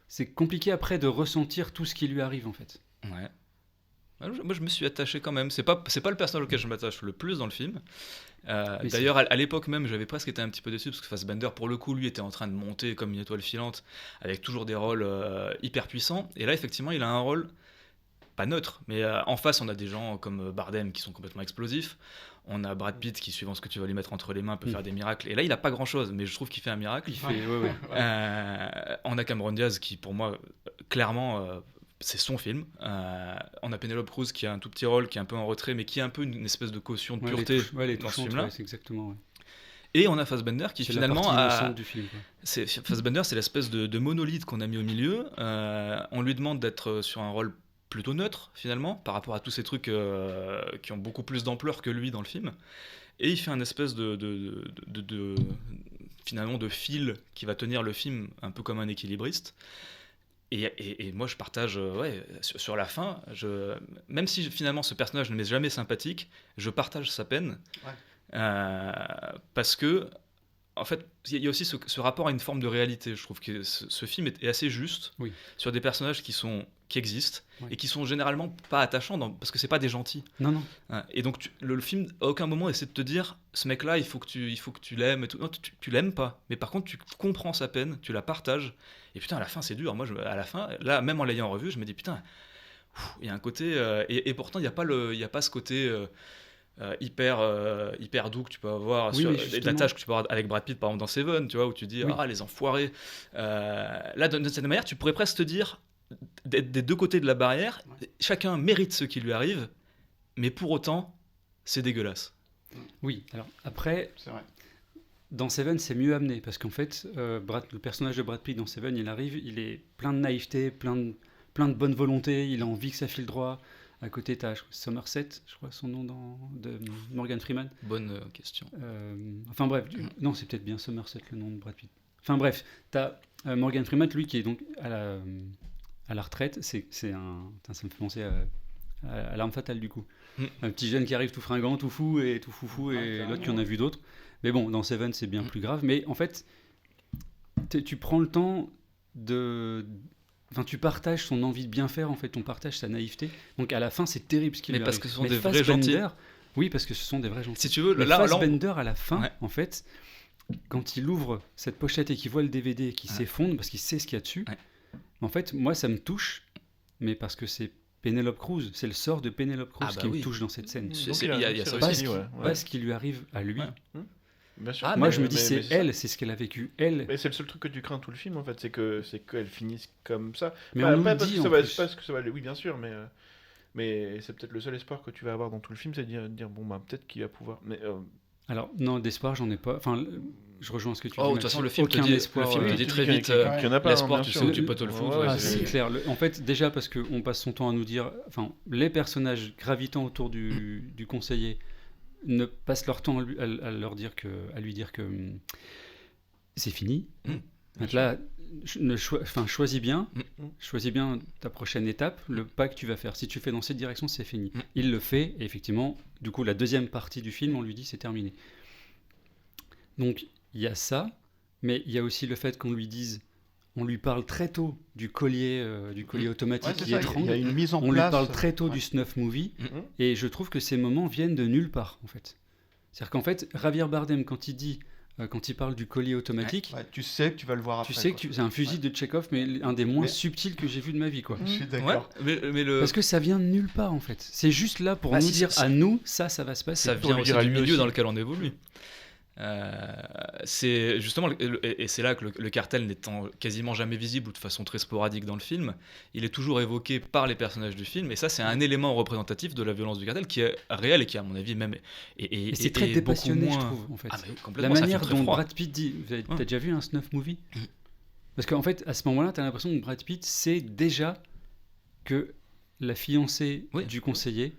c'est compliqué après de ressentir tout ce qui lui arrive en fait. Ouais. Moi, je me suis attaché quand même. C'est pas le personnage auquel je m'attache le plus dans le film. D'ailleurs, à l'époque même, j'avais presque été un petit peu déçu parce que Fassbender, pour le coup, lui, était en train de monter comme une étoile filante, avec toujours des rôles hyper puissants. Et là, effectivement, il a un rôle pas neutre, mais en face, on a des gens comme Bardem qui sont complètement explosifs. On a Brad Pitt qui, suivant ce que tu vas lui mettre entre les mains, peut faire des miracles. Et là, il a pas grand-chose, mais je trouve qu'il fait un miracle. Il fait, On a Cameron Diaz qui, pour moi, clairement, c'est son film. On a Penelope Cruz qui a un tout petit rôle, qui est un peu en retrait, mais qui a un peu une espèce de caution de pureté les dans ce touchantes, film-là. c'est exactement. Ouais. Et on a Fassbender qui finalement a. Du film, Fassbender, c'est l'espèce de monolithe qu'on a mis au milieu. On lui demande d'être sur un rôle plutôt neutre finalement par rapport à tous ces trucs qui ont beaucoup plus d'ampleur que lui dans le film, et il fait un espèce de finalement de fil qui va tenir le film un peu comme un équilibriste, et moi je partage sur la fin, même si finalement ce personnage ne m'est jamais sympathique, je partage sa peine, parce que en fait, il y a aussi ce rapport à une forme de réalité. Je trouve que ce film est assez juste sur des personnages qui existent et qui sont généralement pas attachants parce que c'est pas des gentils. Non. Et donc le film à aucun moment essaie de te dire ce mec-là, il faut que tu l'aimes et tout. Non, tu l'aimes pas. Mais par contre, tu comprends sa peine, tu la partages. Et putain, à la fin, c'est dur. Moi, à la fin, là, même en l'ayant revu, je me dis putain, il y a un côté et pourtant il y a pas ce côté hyper doux que tu peux avoir sur l'attache que tu peux avoir avec Brad Pitt par exemple dans Seven, tu vois, où tu dis les enfoirés, là de cette manière tu pourrais presque te dire des deux côtés de la barrière, chacun mérite ce qui lui arrive, mais pour autant c'est dégueulasse. Oui, alors après c'est vrai. Dans Seven c'est mieux amené parce qu'en fait le personnage de Brad Pitt dans Seven, il arrive, il est plein de naïveté, plein de bonne volonté, il a envie que ça file droit. À côté, tu as Somerset, je crois son nom de Morgan Freeman. Bonne question. Enfin bref, non, c'est peut-être bien Somerset le nom de Brad Pitt. Enfin bref, tu as Morgan Freeman, lui qui est donc à la retraite. Ça me fait penser à L'Arme Fatale du coup. Un petit jeune qui arrive tout fringant, tout fou et tout foufou, et l'autre qui en a vu d'autres. Mais bon, dans Seven, c'est bien plus grave. Mais en fait, tu prends le temps de... Enfin, tu partages son envie de bien faire, en fait, on partage sa naïveté. Donc à la fin, c'est terrible ce qui lui arrive. Mais parce que ce sont des vrais gentils. Oui, parce que ce sont des vrais gentils. Si tu veux, mais Fassbender, à la fin, en fait, quand il ouvre cette pochette et qu'il voit le DVD qui s'effondre, parce qu'il sait ce qu'il y a dessus, en fait, moi, ça me touche, mais parce que c'est Penelope Cruz, c'est le sort de Penelope Cruz qui me touche dans cette scène. Il y a ça aussi. Pas ce qui lui arrive à lui. Bien sûr. Moi je me dis c'est ce qu'elle a vécu, elle. Mais c'est le seul truc que tu crains tout le film en fait, c'est qu'elle finisse comme ça. Mais on nous pas le dit parce que ça va aller, oui bien sûr, mais c'est peut-être le seul espoir que tu vas avoir dans tout le film, c'est de dire bon bah peut-être qu'il va pouvoir. Mais alors non, d'espoir j'en ai pas. Enfin je rejoins ce que tu dis. De toute façon le film te dit très vite qu'il y en a pas. L'espoir tu sais où tu peux te le foutre. C'est clair. En fait déjà parce qu'on passe son temps à nous dire, enfin les personnages gravitant autour du conseiller ne passent leur temps à lui dire que c'est fini. Donc là, choisis bien ta prochaine étape, le pas que tu vas faire. Si tu fais dans cette direction, c'est fini. Il le fait, et effectivement, du coup, la deuxième partie du film, on lui dit c'est terminé. Donc, il y a ça, mais il y a aussi le fait qu'on lui dise, on lui parle très tôt du collier automatique qui étrangle. Il y a une mise en on place. lui parle très tôt du snuff movie, et je trouve que ces moments viennent de nulle part, en fait. C'est-à-dire qu'en fait, Javier Bardem, quand il parle du collier automatique, tu sais que tu vas le voir après. Tu sais que c'est un fusil de Tchekhov, mais un des moins subtils que j'ai vu de ma vie, quoi. Je suis d'accord. Ouais, mais Parce que ça vient de nulle part, en fait. C'est juste là pour nous dire à nous, ça va se passer. Ça vient aussi du milieu dans lequel on évolue. C'est justement, et c'est là que le cartel n'étant quasiment jamais visible ou de façon très sporadique dans le film, il est toujours évoqué par les personnages du film, et ça c'est un élément représentatif de la violence du cartel qui est réel et qui à mon avis même et c'est très dépassionné, je trouve, en fait. La manière dont Brad Pitt dit, t'as déjà vu un snuff movie? Parce qu'en fait à ce moment-là t'as l'impression que Brad Pitt sait déjà que la fiancée du conseiller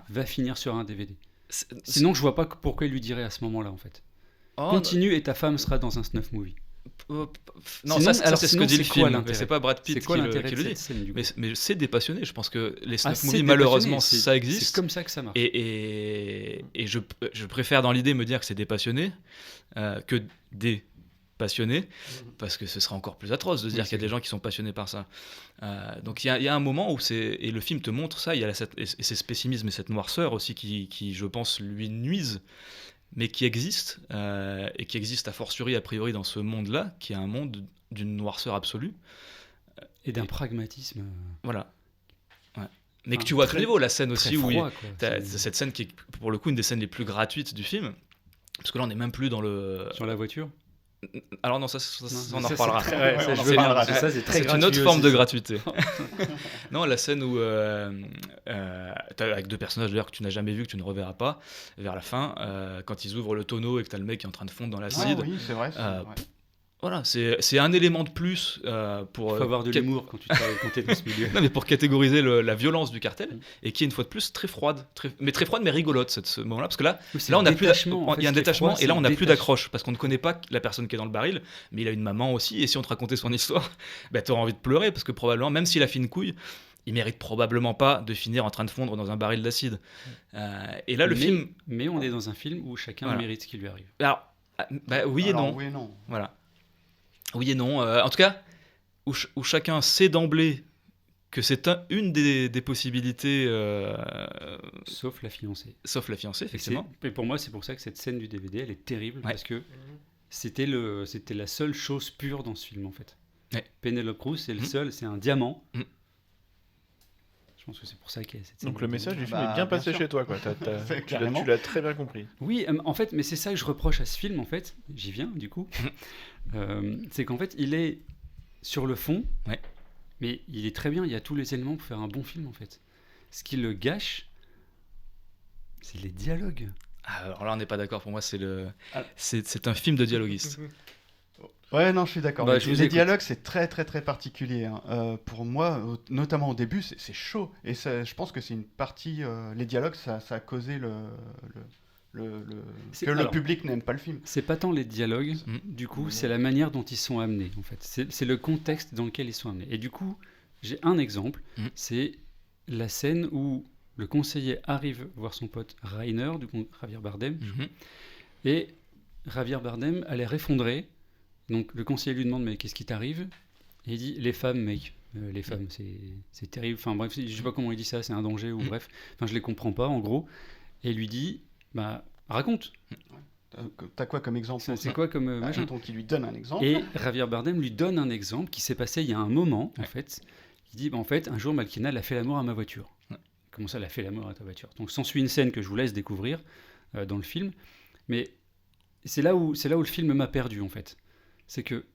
va finir sur un DVD. Sinon je vois pas pourquoi il lui dirait à ce moment-là, en fait. Continue et ta femme sera dans un snuff movie. Non, sinon, ça c'est ce que dit le film. Mais c'est pas Brad Pitt qui le dit. Scène, mais c'est dépassionné. Je pense que les snuff movies, malheureusement, ça existe. C'est comme ça que ça marche. Et je préfère dans l'idée me dire que c'est dépassionné que des passionnés, parce que ce serait encore plus atroce de dire qu'il y a des gens qui sont passionnés par ça. Donc il y a un moment où et le film te montre ça, il y a ces pessimismes et cette noirceur aussi qui je pense lui nuisent, mais qui existe et qui existe a fortiori a priori dans ce monde-là, qui est un monde d'une noirceur absolue et d'un pragmatisme. Voilà. Mais que tu vois à tout niveau, la scène aussi froid, où t'as cette scène qui est pour le coup une des scènes les plus gratuites du film, parce que là on n'est même plus dans le sur la voiture. Alors non, ça on en reparlera. C'est une autre forme de gratuité. Non, la scène où avec deux personnages d'ailleurs que tu n'as jamais vu, que tu ne reverras pas, vers la fin, quand ils ouvrent le tonneau et que tu as le mec qui est en train de fondre dans l'acide. Oui, c'est vrai. Voilà, c'est un élément de plus pour... Il faut avoir de l'humour quand tu es dans ce milieu. Non, mais pour catégoriser la violence du cartel, et qui est une fois de plus très froide, mais rigolote ce moment-là, parce que là on a plus il y a un détachement, et là on n'a plus d'accroche, parce qu'on ne connaît pas la personne qui est dans le baril, mais il a une maman aussi, et si on te racontait son histoire, tu auras envie de pleurer, parce que probablement, même s'il a fait une couille, il mérite probablement pas de finir en train de fondre dans un baril d'acide. Et là, le film... Mais on est dans un film où chacun mérite ce qui lui arrive. Alors, oui et non. Voilà. Oui et non. En tout cas, où chacun sait d'emblée que c'est une des possibilités. Sauf la fiancée. Sauf la fiancée, effectivement. Et pour moi, c'est pour ça que cette scène du DVD, elle est terrible, parce que c'était la seule chose pure dans ce film, en fait. Penelope Cruz, c'est le seul, c'est un diamant. Je pense que c'est pour ça qu'il y a cette scène. Donc le message du film est bien passé chez toi, quoi. Tu l'as très bien compris. Oui, en fait, mais c'est ça que je reproche à ce film, en fait. J'y viens, du coup. C'est qu'en fait, il est sur le fond, mais il est très bien. Il y a tous les éléments pour faire un bon film, en fait. Ce qui le gâche, c'est les dialogues. Alors là, on n'est pas d'accord. Pour moi, c'est un film de dialoguiste. Ouais, non, je suis d'accord. Les dialogues, c'est très, très, très particulier. Pour moi, notamment au début, c'est chaud. Et je pense que c'est une partie... les dialogues, ça a causé le public n'aime pas le film. C'est pas tant les dialogues, du coup, c'est la manière dont ils sont amenés, en fait. C'est le contexte dans lequel ils sont amenés. Et du coup, j'ai un exemple. C'est la scène où le conseiller arrive voir son pote Rainer, du coup, Javier Bardem. Et Javier Bardem a l'air effondré. Donc le conseiller lui demande mais qu'est-ce qui t'arrive? Et il dit les femmes, mec, les femmes c'est terrible. Enfin bref, je sais pas comment il dit ça, c'est un danger ou bref. Enfin je les comprends pas en gros. Et il lui dit raconte. T'as quoi comme exemple? C'est quoi comme machin? Donc il lui donne un exemple. Et Javier Bardem lui donne un exemple qui s'est passé il y a un moment en fait. Il dit en fait un jour Malkina elle a fait l'amour à ma voiture. Comment ça elle a fait l'amour à ta voiture? Donc s'ensuit une scène que je vous laisse découvrir dans le film. Mais c'est là où le film m'a perdu en fait. C'est que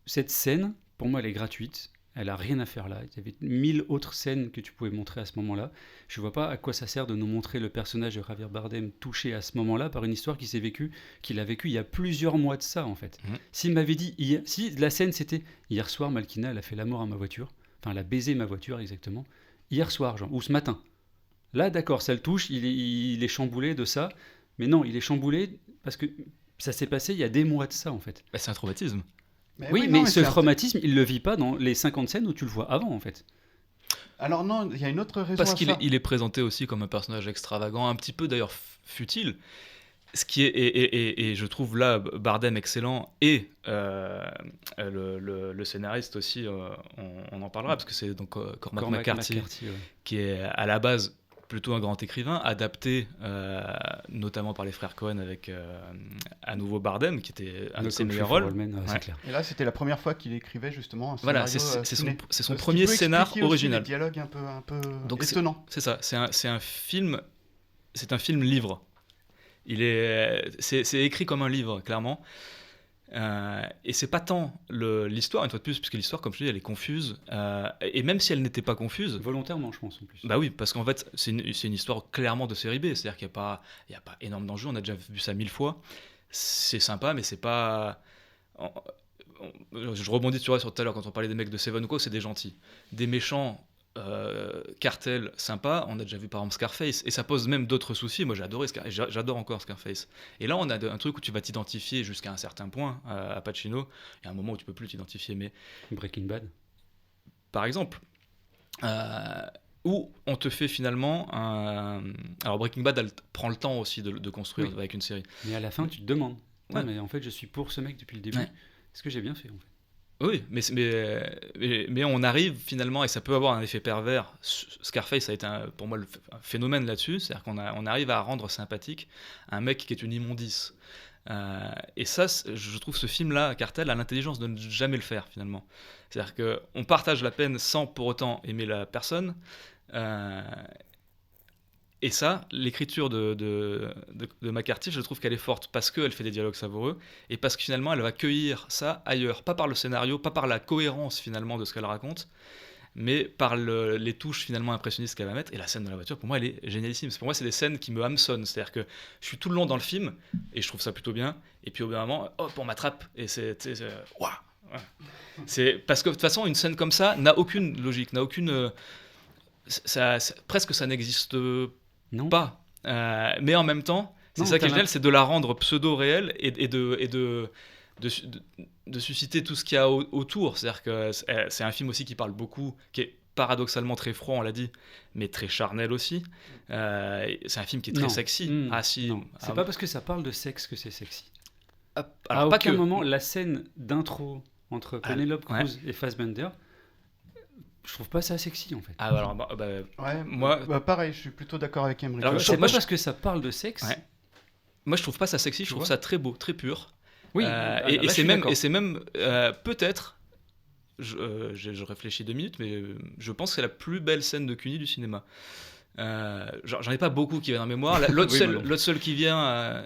cette scène, pour moi, elle est gratuite. Elle n'a rien à faire là. Il y avait 1000 autres scènes que tu pouvais montrer à ce moment-là. Je ne vois pas à quoi ça sert de nous montrer le personnage de Javier Bardem touché à ce moment-là par une histoire qu'il a vécue il y a plusieurs mois de ça, en fait. S'il m'avait dit... Si la scène, c'était « Hier soir, Malkina, elle a fait l'amour à ma voiture. » Enfin, elle a baisé ma voiture, exactement. Hier soir, genre, ou ce matin. Là, d'accord, ça le touche. Il est chamboulé de ça. Mais non, il est chamboulé parce que... Ça s'est passé il y a des mois de ça, en fait. C'est un traumatisme. Oui, non, mais ce c'est traumatisme, il le vit pas dans les 50 scènes où tu le vois avant, en fait. Alors non, il y a une autre raison Parce à qu'il ça. est, il est présenté aussi comme un personnage extravagant, un petit peu d'ailleurs futile. Ce qui est, et je trouve là Bardem excellent, et le scénariste aussi, on en parlera, parce que c'est donc Cormac McCarthy, ouais. qui est à la base plutôt un grand écrivain, adapté notamment par les frères Cohen avec à nouveau Bardem, qui était un de ses meilleurs rôles. C'est Ouais. clair. Et là, c'était la première fois qu'il écrivait justement un Voilà, scénario. c'est son Ce qui premier peut scénar expliquer aussi original. les dialogues un peu Donc étonnants. C'est ça, c'est un film livre. C'est écrit comme un livre, clairement. Et c'est pas tant l'histoire, une fois de plus, puisque l'histoire, comme je dis, elle est confuse. Et même si elle n'était pas confuse, Volontairement, je pense, en plus. bah oui, parce qu'en fait, c'est une histoire clairement de série B. C'est-à-dire qu'il n'y a pas énorme d'enjeux. On a déjà vu ça 1000 fois. C'est sympa, mais c'est pas. Je rebondis sur tout à l'heure quand on parlait des mecs de Seven ou quoi, c'est des gentils. Des méchants. Cartel sympa, on a déjà vu par exemple Scarface, et ça pose même d'autres soucis. Moi j'ai adoré j'adore encore Scarface, et là on a un truc où tu vas t'identifier jusqu'à un certain point à Pacino. Il y a un moment où tu peux plus t'identifier, mais Breaking Bad. par exemple où on te fait finalement alors Breaking Bad elle prend le temps aussi de construire avec une série, Mais à la fin, tu te demandes. Ouais. Mais en fait, je suis pour ce mec depuis le début. Ouais. Est-ce que j'ai bien fait, en fait? Oui, mais on arrive finalement, et ça peut avoir un effet pervers. Scarface a été pour moi un phénomène là-dessus, c'est-à-dire qu'on arrive à rendre sympathique un mec qui est une immondice. Et ça, je trouve ce film-là, Cartel, a l'intelligence de ne jamais le faire finalement. C'est-à-dire qu'on partage la peine sans pour autant aimer la personne. Et ça, l'écriture de McCarthy, je trouve qu'elle est forte parce qu'elle fait des dialogues savoureux et parce que finalement elle va cueillir ça ailleurs, pas par le scénario, pas par la cohérence finalement de ce qu'elle raconte, mais par les touches finalement impressionnistes qu'elle va mettre. Et la scène de la voiture, pour moi, elle est génialissime. Pour moi, c'est des scènes qui me hameçonnent, c'est-à-dire que je suis tout le long dans le film et je trouve ça plutôt bien, et puis au bout d'un moment, hop, on m'attrape et waouh. C'est parce que de toute façon, une scène comme ça n'a aucune logique, n'a aucune presque ça n'existe Non. pas. Mais en même temps, c'est Non, ça qui est t'as génial, c'est de la rendre pseudo-réelle et de susciter tout ce qu'il y a autour. C'est-à-dire que c'est un film aussi qui parle beaucoup, qui est paradoxalement très froid, on l'a dit, mais très charnel aussi. C'est un film qui est très Non. sexy. Ah si. Non. C'est pas parce que ça parle de sexe que c'est sexy. Alors, À pas aucun que. moment, la scène d'intro entre Penelope ouais. Cruz et Fassbender, je trouve pas ça sexy, en fait. Ah bah alors, Ouais, moi- pareil, je suis plutôt d'accord avec Emmerich. Alors, C'est moi, pas je- parce que ça parle de sexe. Ouais. Moi, je trouve pas ça sexy, je Tu trouve vois ça très beau, très pur. Oui, Et là, je suis d'accord. c'est même peut-être, je réfléchis 2 minutes, mais je pense que c'est la plus belle scène de Cuny du cinéma. J'en ai pas beaucoup qui viennent en mémoire. L'autre Oui, seul, moi non. l'autre seul qui vient,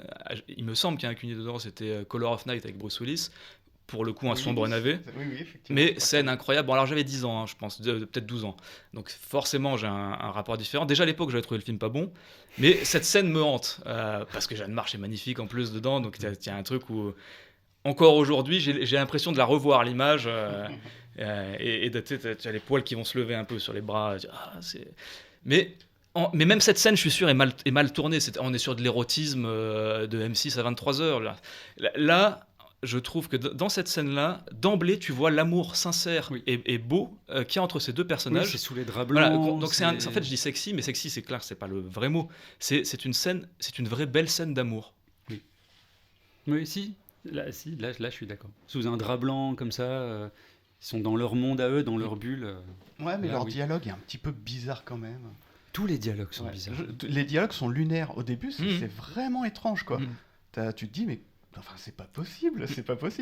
il me semble qu'il y a un Cuny dedans, c'était Color of Night avec Bruce Willis. Pour le coup, un sombre navet. Oui, effectivement. Mais scène incroyable. Bon, alors j'avais 10 ans, hein, je pense, peut-être 12 ans. Donc forcément, j'ai un rapport différent. Déjà à l'époque, j'avais trouvé le film pas bon. Mais cette scène me hante. Parce que Jeanne March est magnifique en plus dedans. Donc il y a un truc où, encore aujourd'hui, j'ai l'impression de la revoir, l'image. Et tu as les poils qui vont se lever un peu sur les bras. Mais même cette scène, je suis sûr, est mal tournée. On est sur de l'érotisme de M6 à 23h. Là, je trouve que dans cette scène-là, d'emblée, tu vois l'amour sincère Oui. et beau qu'il y a entre ces deux Oui, personnages. c'est sous les draps Voilà, blancs. donc en fait, je dis sexy, mais sexy, c'est clair, c'est pas le vrai mot. C'est une scène, c'est une vraie belle scène d'amour. Oui, si, là, je suis d'accord. Sous un drap blanc, comme ça, ils sont dans leur monde à eux, dans leur bulle. Ouais, mais Là, leur oui. dialogue est un petit peu bizarre quand même. Tous les dialogues sont Ouais. bizarres. Les dialogues sont lunaires. Au début, Mhm. c'est vraiment étrange, quoi. Tu te dis, mais enfin, c'est pas possible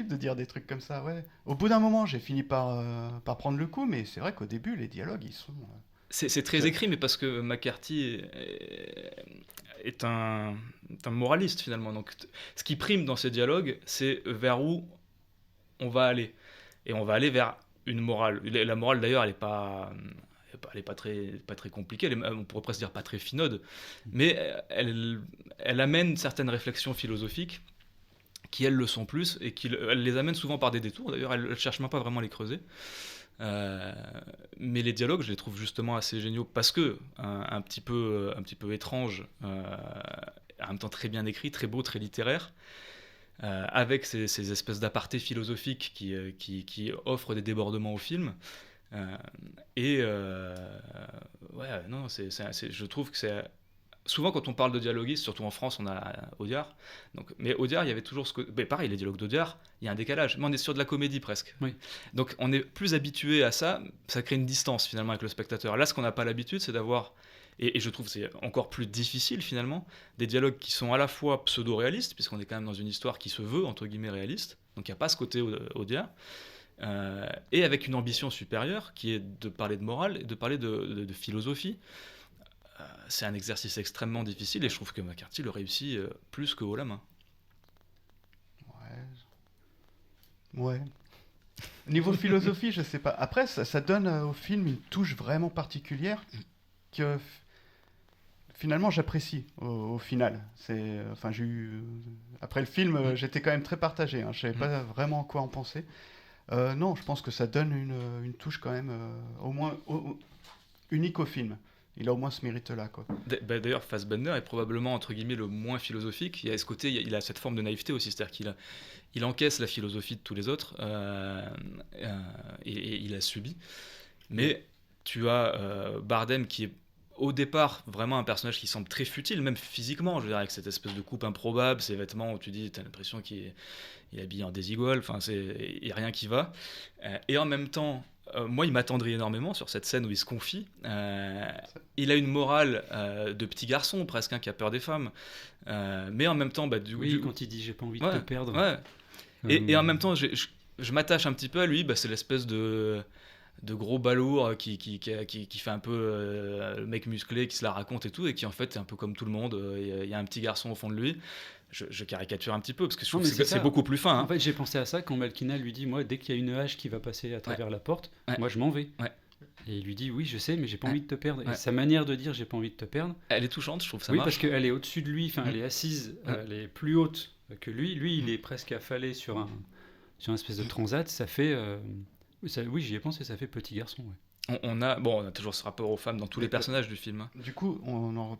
de dire des trucs comme ça, ouais. Au bout d'un moment, j'ai fini par prendre le coup, mais c'est vrai qu'au début, les dialogues, ils sont... C'est très écrit, mais parce que McCarthy est un moraliste finalement. Donc, ce qui prime dans ces dialogues, c'est vers où on va aller. Et on va aller vers une morale. La morale d'ailleurs, elle est pas très compliquée. On pourrait presque dire pas très finaude, mais elle amène certaines réflexions philosophiques qui elles le sont plus et elle les amène souvent par des détours. D'ailleurs, elle cherche même pas vraiment à les creuser. Mais les dialogues, je les trouve justement assez géniaux parce que un petit peu étrange, en même temps très bien écrit, très beau, très littéraire. avec ces espèces d'apartés philosophiques qui offrent des débordements au film. Non, je trouve que c'est... Souvent, quand on parle de dialoguiste, surtout en France, on a Audiard. Mais Audiard, il y avait toujours pareil, les dialogues d'Audiard, il y a un décalage. Mais on est sur de la comédie presque. Oui. Donc, on est plus habitué à ça. Ça crée une distance finalement avec le spectateur. Là, ce qu'on n'a pas l'habitude, c'est d'avoir, et je trouve que c'est encore plus difficile finalement, des dialogues qui sont à la fois pseudo-réalistes, puisqu'on est quand même dans une histoire qui se veut entre guillemets réaliste. Donc, il n'y a pas ce côté Audiard. Et avec une ambition supérieure qui est de parler de morale et de parler de philosophie. C'est un exercice extrêmement difficile et je trouve que McCarthy le réussit plus que haut la main. Ouais. Niveau philosophie, je sais pas. Après, ça donne au film une touche vraiment particulière que finalement j'apprécie au final. J'ai eu après le film, j'étais quand même très partagé. Je savais pas vraiment quoi en penser. Non, je pense que ça donne une touche quand même au moins unique au film. Il a au moins ce mérite-là, quoi. D'ailleurs, Fassbender est probablement, entre guillemets, le moins philosophique. Il y a ce côté, il a cette forme de naïveté aussi, c'est-à-dire qu'il encaisse la philosophie de tous les autres et il a subi. Mais tu as Bardem qui est au départ vraiment un personnage qui semble très futile, même physiquement, je veux dire, avec cette espèce de coupe improbable, ces vêtements où tu dis, t'as l'impression qu'il est habillé en désigual, il n'y a rien qui va. Et en même temps, moi, il m'attendrit énormément sur cette scène où il se confie. Il a une morale de petit garçon, presque, qui a peur des femmes. Mais en même temps... quand il dit « j'ai pas envie de te perdre ouais. ». Et en même temps, je m'attache un petit peu à lui. C'est l'espèce de gros balourd qui fait un peu le mec musclé, qui se la raconte et tout, et qui en fait est un peu comme tout le monde. Il y a un petit garçon au fond de lui. Je caricature un petit peu parce que je trouve que c'est beaucoup plus fin. En fait, j'ai pensé à ça quand Malkina lui dit, moi, dès qu'il y a une hache qui va passer à travers la porte, moi je m'en vais. Ouais. Et il lui dit, oui, je sais, mais j'ai pas envie de te perdre. Et sa manière de dire, j'ai pas envie de te perdre. Elle est touchante, je trouve ça. Oui, marche. parce qu'elle est au-dessus de lui, elle est assise, elle est plus haute que lui. Lui, il est presque affalé sur une espèce de transat. Ça fait, oui, j'y ai pensé, ça fait petit garçon. Ouais. On a toujours ce rapport aux femmes dans tous les personnages du film. Du coup,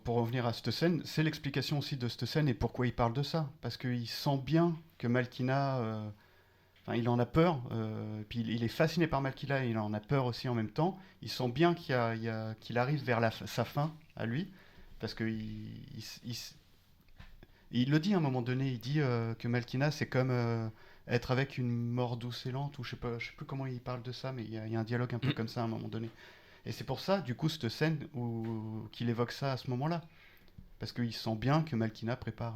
pour revenir à cette scène, c'est l'explication aussi de cette scène et pourquoi il parle de ça. Parce qu'il sent bien que Malkina, il en a peur, puis il est fasciné par Malkina et il en a peur aussi en même temps. Il sent bien qu'il arrive vers sa fin à lui, parce que il le dit à un moment donné, il dit que Malkina c'est comme... être avec une mort douce et lente, ou je sais plus comment il parle de ça, mais il y a un dialogue un peu comme ça à un moment donné. Et c'est pour ça, du coup, cette scène qu'il évoque ça à ce moment-là. Parce qu'il sent bien que Malkina prépare...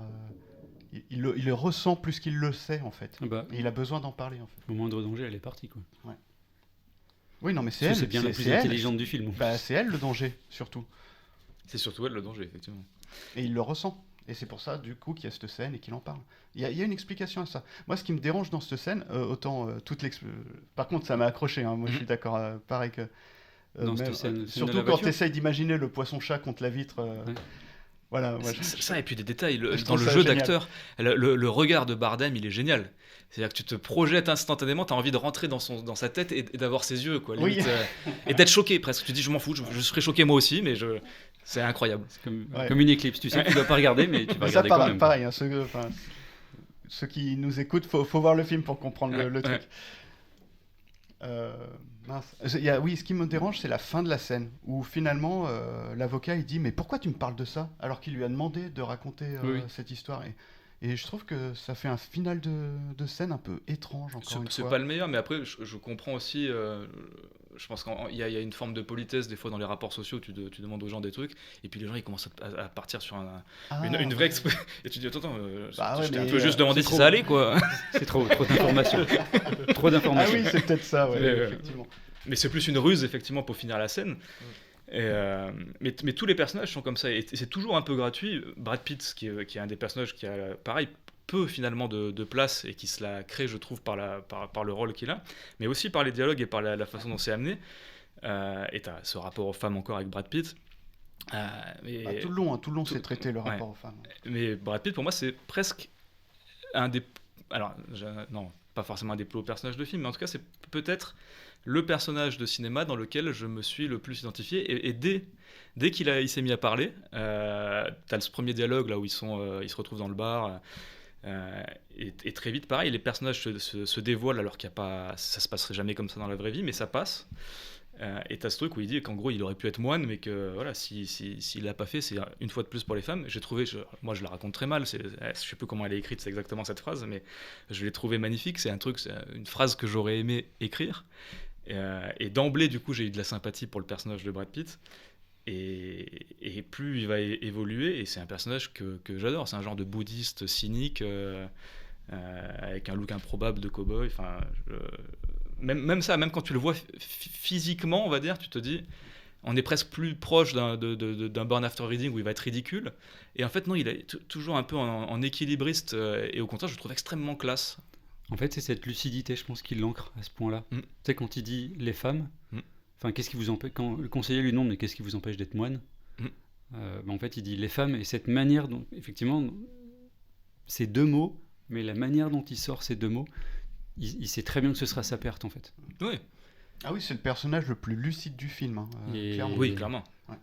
il le ressent plus qu'il le sait, en fait. Et il a besoin d'en parler, en fait. Au moindre danger, elle est partie, quoi. Ouais. Oui, non, mais c'est elle. C'est bien la plus intelligente du film. C'est elle le danger, surtout. C'est surtout elle le danger, effectivement. Et il le ressent. Et c'est pour ça, du coup, qu'il y a cette scène et qu'il en parle. Il y a une explication à ça. Moi, ce qui me dérange dans cette scène, par contre, ça m'a accroché. Moi, je suis d'accord. Pareil que... dans cette scène, surtout quand tu essayes d'imaginer le poisson-chat contre la vitre. Voilà. Ça, et puis des détails. Dans le jeu d'acteur, le regard de Bardem, il est génial. C'est-à-dire que tu te projettes instantanément, tu as envie de rentrer dans sa tête et d'avoir ses yeux, quoi. Limite, et d'être choqué presque. Tu te dis, je m'en fous, je serais choqué moi aussi, mais c'est incroyable. C'est comme une éclipse, tu sais que tu ne dois pas regarder, mais tu vas regarder quand même. Pareil, ceux qui nous écoutent, faut voir le film pour comprendre le truc. Ce qui me dérange, c'est la fin de la scène, où finalement, l'avocat, il dit « Mais pourquoi tu me parles de ça ?» alors qu'il lui a demandé de raconter cette histoire. Et je trouve que ça fait un final de scène un peu étrange, encore une fois. C'est pas le meilleur, mais après, je comprends aussi... je pense qu'il y a une forme de politesse des fois dans les rapports sociaux, tu demandes aux gens des trucs, et puis les gens ils commencent à partir sur une vraie et tu dis attends, je t'ai un peu juste demandé si ça allait, quoi. C'est trop d'informations. Trop d'informations. Ah oui, c'est peut-être ça, effectivement. Mais c'est plus une ruse, effectivement, pour finir la scène. Mais tous les personnages sont comme ça, et c'est toujours un peu gratuit. Brad Pitt, qui est un des personnages qui a, pareil, peu finalement de place, et qui se la crée, je trouve, par le rôle qu'il a, mais aussi par les dialogues et par la façon dont c'est amené. Et tu as ce rapport aux femmes encore avec Brad Pitt. Tout le long c'est traité, le rapport aux femmes. Mais Brad Pitt, pour moi, c'est presque un des... Alors, non, pas forcément un des plus hauts personnages de film, mais en tout cas, c'est peut-être le personnage de cinéma dans lequel je me suis le plus identifié. Et dès qu'il s'est mis à parler, t'as ce premier dialogue là où ils se retrouvent dans le bar, Et très vite, pareil, les personnages se dévoilent alors qu'il y a pas, ça se passerait jamais comme ça dans la vraie vie, mais ça passe. Et t'as ce truc où il dit qu'en gros il aurait pu être moine, mais que voilà, s'il l'a pas fait, c'est une fois de plus pour les femmes. J'ai trouvé, moi je la raconte très mal, je sais plus comment elle est écrite, c'est exactement cette phrase, mais je l'ai trouvé magnifique. C'est une phrase que j'aurais aimé écrire. Et d'emblée, du coup, j'ai eu de la sympathie pour le personnage de Brad Pitt. Et plus il va évoluer, et c'est un personnage que j'adore. C'est un genre de bouddhiste cynique, avec un look improbable de cow-boy. Enfin, même ça, même quand tu le vois physiquement, on va dire, tu te dis, on est presque plus proche d'un Burn After Reading où il va être ridicule. Et en fait, non, il est toujours un peu en équilibriste, et au contraire, je le trouve extrêmement classe. En fait, c'est cette lucidité, je pense, qui l'ancre à ce point-là. Tu sais, quand il dit les femmes, enfin, qu'est-ce qui vous empêche, quand le conseiller lui demande, mais qu'est-ce qui vous empêche d'être moine, en fait, il dit les femmes, et cette manière dont, effectivement, ces deux mots, mais la manière dont il sort ces deux mots, il sait très bien que ce sera sa perte, en fait. Oui. Ah oui, c'est le personnage le plus lucide du film. Hein, clairement. Oui, clairement. Ouais.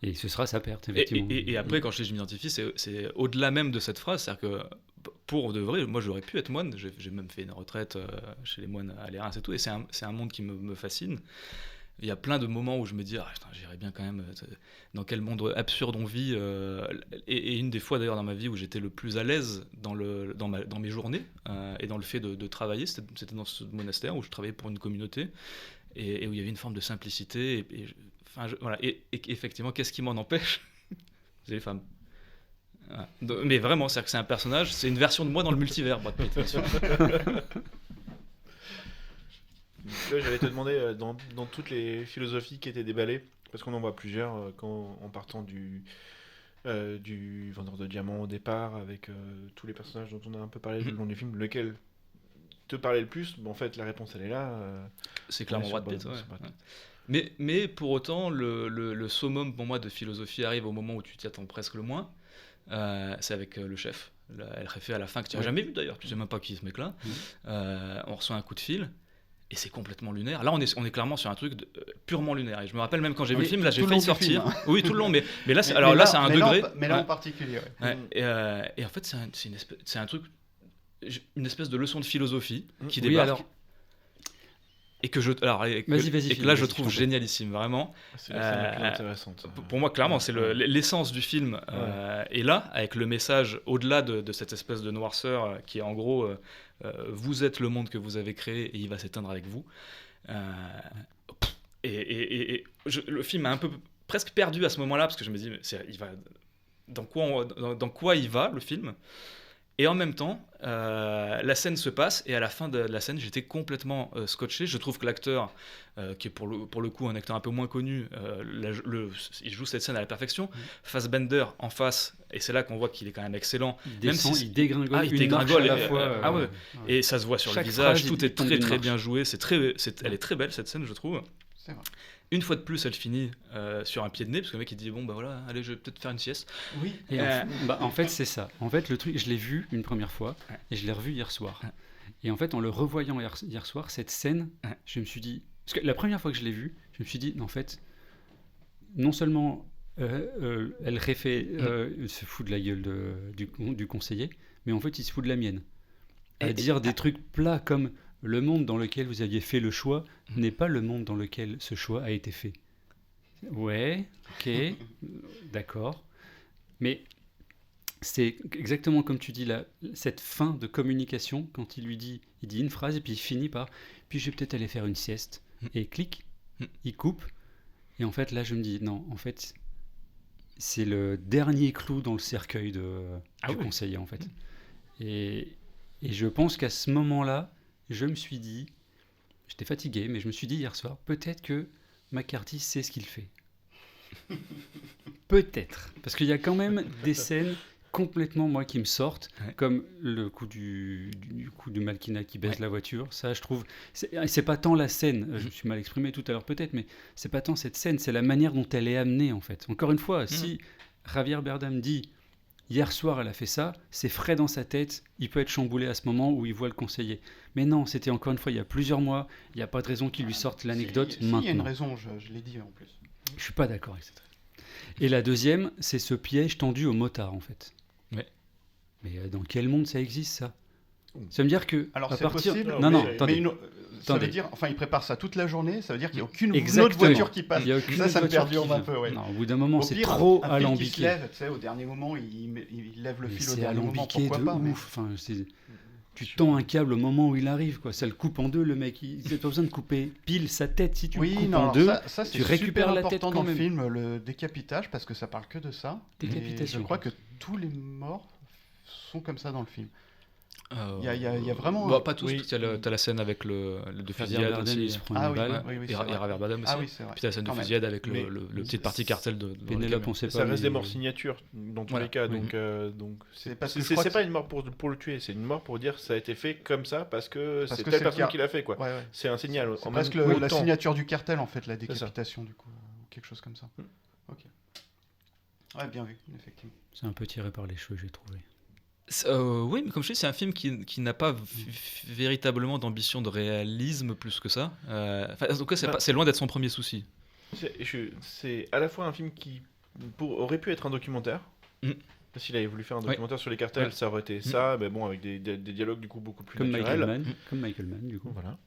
Et ce sera sa perte, effectivement. Et après, quand je m'identifie, c'est au-delà même de cette phrase. C'est-à-dire que, pour de vrai, moi j'aurais pu être moine. J'ai même fait une retraite chez les moines à l'Érins et tout. Et c'est un monde qui me fascine. Il y a plein de moments où je me dis, putain, j'irais bien quand même, dans quel monde absurde on vit. Et une des fois d'ailleurs dans ma vie où j'étais le plus à l'aise dans mes journées, et dans le fait de travailler, c'était dans ce monastère où je travaillais pour une communauté, et où il y avait une forme de simplicité. Voilà. Et effectivement, qu'est-ce qui m'en empêche? C'est les femmes. Voilà. Mais vraiment, c'est-à-dire que c'est un personnage, c'est une version de moi dans le multivers, Brad Pitt. J'allais te demander, dans toutes les philosophies qui étaient déballées, parce qu'on en voit plusieurs, en partant du vendeur de diamants au départ, avec tous les personnages dont on a un peu parlé le long du film, lequel te parlait le plus? En fait, la réponse, elle est là. C'est clairement Brad Pitt, ouais. Mais pour autant, le summum pour moi de philosophie arrive au moment où tu t'y attends presque le moins. C'est avec le chef, El Jefe à la fin, que tu n'as jamais vu d'ailleurs, tu sais même pas qui est ce mec-là. On reçoit un coup de fil. Et c'est complètement lunaire. Là, on est clairement sur un truc purement lunaire. Et je me rappelle même quand j'ai vu le film, là, j'ai failli sortir. Film, hein. Oui, tout le long. Mais là, c'est un degré. Mais là, en particulier. Ouais. Et en fait, c'est un truc, une espèce de leçon de philosophie qui débarque. Alors... Et que je trouve génialissime, vraiment. C'est la plus intéressante. Pour moi, clairement, c'est l'essence du film. Et là, avec le message au-delà de cette espèce de noirceur qui est en gros, vous êtes le monde que vous avez créé et il va s'éteindre avec vous. Le film m'a un peu presque perdu à ce moment-là parce que je me dis, dans quoi il va le film? Et en même temps, la scène se passe, et à la fin de la scène, j'étais complètement scotché. Je trouve que l'acteur, qui est pour le coup un acteur un peu moins connu, il joue cette scène à la perfection. Fassbender en face, et c'est là qu'on voit qu'il est quand même excellent. Il dégringole à la fois. Ouais. Et ça se voit sur le visage, tout est très très bien joué. Elle est très belle cette scène, je trouve. C'est vrai. Une fois de plus, elle finit sur un pied de nez, parce que le mec il dit bon bah voilà, allez, je vais peut-être faire une sieste. Oui. Et en fait, c'est ça. En fait, le truc, je l'ai vu une première fois et je l'ai revu hier soir. Et en fait, en le revoyant hier soir, cette scène, je me suis dit, parce que la première fois que je l'ai vu, je me suis dit, en fait, non seulement elle se fout de la gueule du conseiller, mais en fait, il se fout de la mienne. À dire des trucs plats comme le monde dans lequel vous aviez fait le choix n'est pas le monde dans lequel ce choix a été fait. Ouais, ok, d'accord. Mais c'est exactement comme tu dis là, cette fin de communication, quand il dit une phrase et puis il finit par « puis je vais peut-être aller faire une sieste ». Et clic, il coupe. Et en fait, là, je me dis « non, en fait, c'est le dernier clou dans le cercueil du conseiller, en fait. » Et je pense qu'à ce moment-là, je me suis dit, j'étais fatigué, mais je me suis dit hier soir, peut-être que McCarthy sait ce qu'il fait. Peut-être. Parce qu'il y a quand même des scènes complètement, moi, qui me sortent, comme le coup du Malkina qui baisse la voiture. Ça, je trouve... C'est pas tant la scène, je me suis mal exprimé tout à l'heure peut-être, mais c'est pas tant cette scène, c'est la manière dont elle est amenée, en fait. Encore une fois, si Javier Bardem dit... Hier soir, elle a fait ça, c'est frais dans sa tête, il peut être chamboulé à ce moment où il voit le conseiller. Mais non, c'était encore une fois il y a plusieurs mois, il n'y a pas de raison qu'il lui sorte l'anecdote maintenant. Il y a une raison, je l'ai dit en plus. Je suis pas d'accord avec ça. Et la deuxième, c'est ce piège tendu au motard, en fait. Ouais. Mais dans quel monde ça existe, ça? Ça veut dire que Alors à c'est partir... possible, Non, non, mais attendez. ça Attendez. veut dire, enfin, il prépare ça toute la journée, ça veut dire qu'il n'y a aucune Exactement. autre voiture qui passe. Il y a aucune Ça me voiture perturbe qui un vient. peu, ouais. Non, au bout d'un moment, Au c'est pire, trop un fil qui se alambiqué. lève, tu sais, au dernier moment, il lève le Mais fil au c'est dernier moment, alambiqué pourquoi de pas, ouf. mais- Enfin, tu tends un câble au moment où il arrive, quoi. Ça le coupe en deux, le mec. Il n'a pas besoin de couper pile sa tête. Si tu le Oui, coupes non, en alors deux, ça, c'est tu récupères super la tête important quand dans le même. film, le décapitage, parce que ça parle que de ça. Décapitation. Et je crois que tous les morts sont comme ça dans le film. Il y a vraiment Bah, un- pas tous, oui. parce qu'il y a t'as la scène avec le de Javier fusillade Bardem, aussi. il se prend Ah une oui, balle. oui, Et c'est vrai. Javier Bardem aussi. Ah oui, c'est vrai. Puis t'as la scène de Quand même. fusillade avec Mais le petit parti cartel de Pénélope, on sait pas. Ça reste mais- des morts signatures dans tous Voilà. les cas, Oui. donc C'est parce que je c'est crois que pas une mort pour le tuer, c'est une mort pour dire ça a été fait comme ça parce que Parce c'est que telle c'est personne le cas. qui l'a fait, quoi. Ouais, ouais. C'est un signal. C'est En presque même la temps. signature du cartel, en fait, la ça. décapitation, du coup. Quelque chose comme ça. Ok. Ouais, bien vu, effectivement. C'est un peu tiré par les cheveux, j'ai trouvé. Oui, mais comme je dis, c'est un film qui n'a pas véritablement d'ambition de réalisme plus que ça. Enfin, en tout cas, c'est loin d'être son premier souci. C'est à la fois un film qui aurait pu être un documentaire. Mm. S'il avait voulu faire un documentaire sur les cartels, Ouais. ça aurait été ça, mais bon, avec des dialogues du coup beaucoup plus Comme naturels. Michael Mann, du coup. Voilà.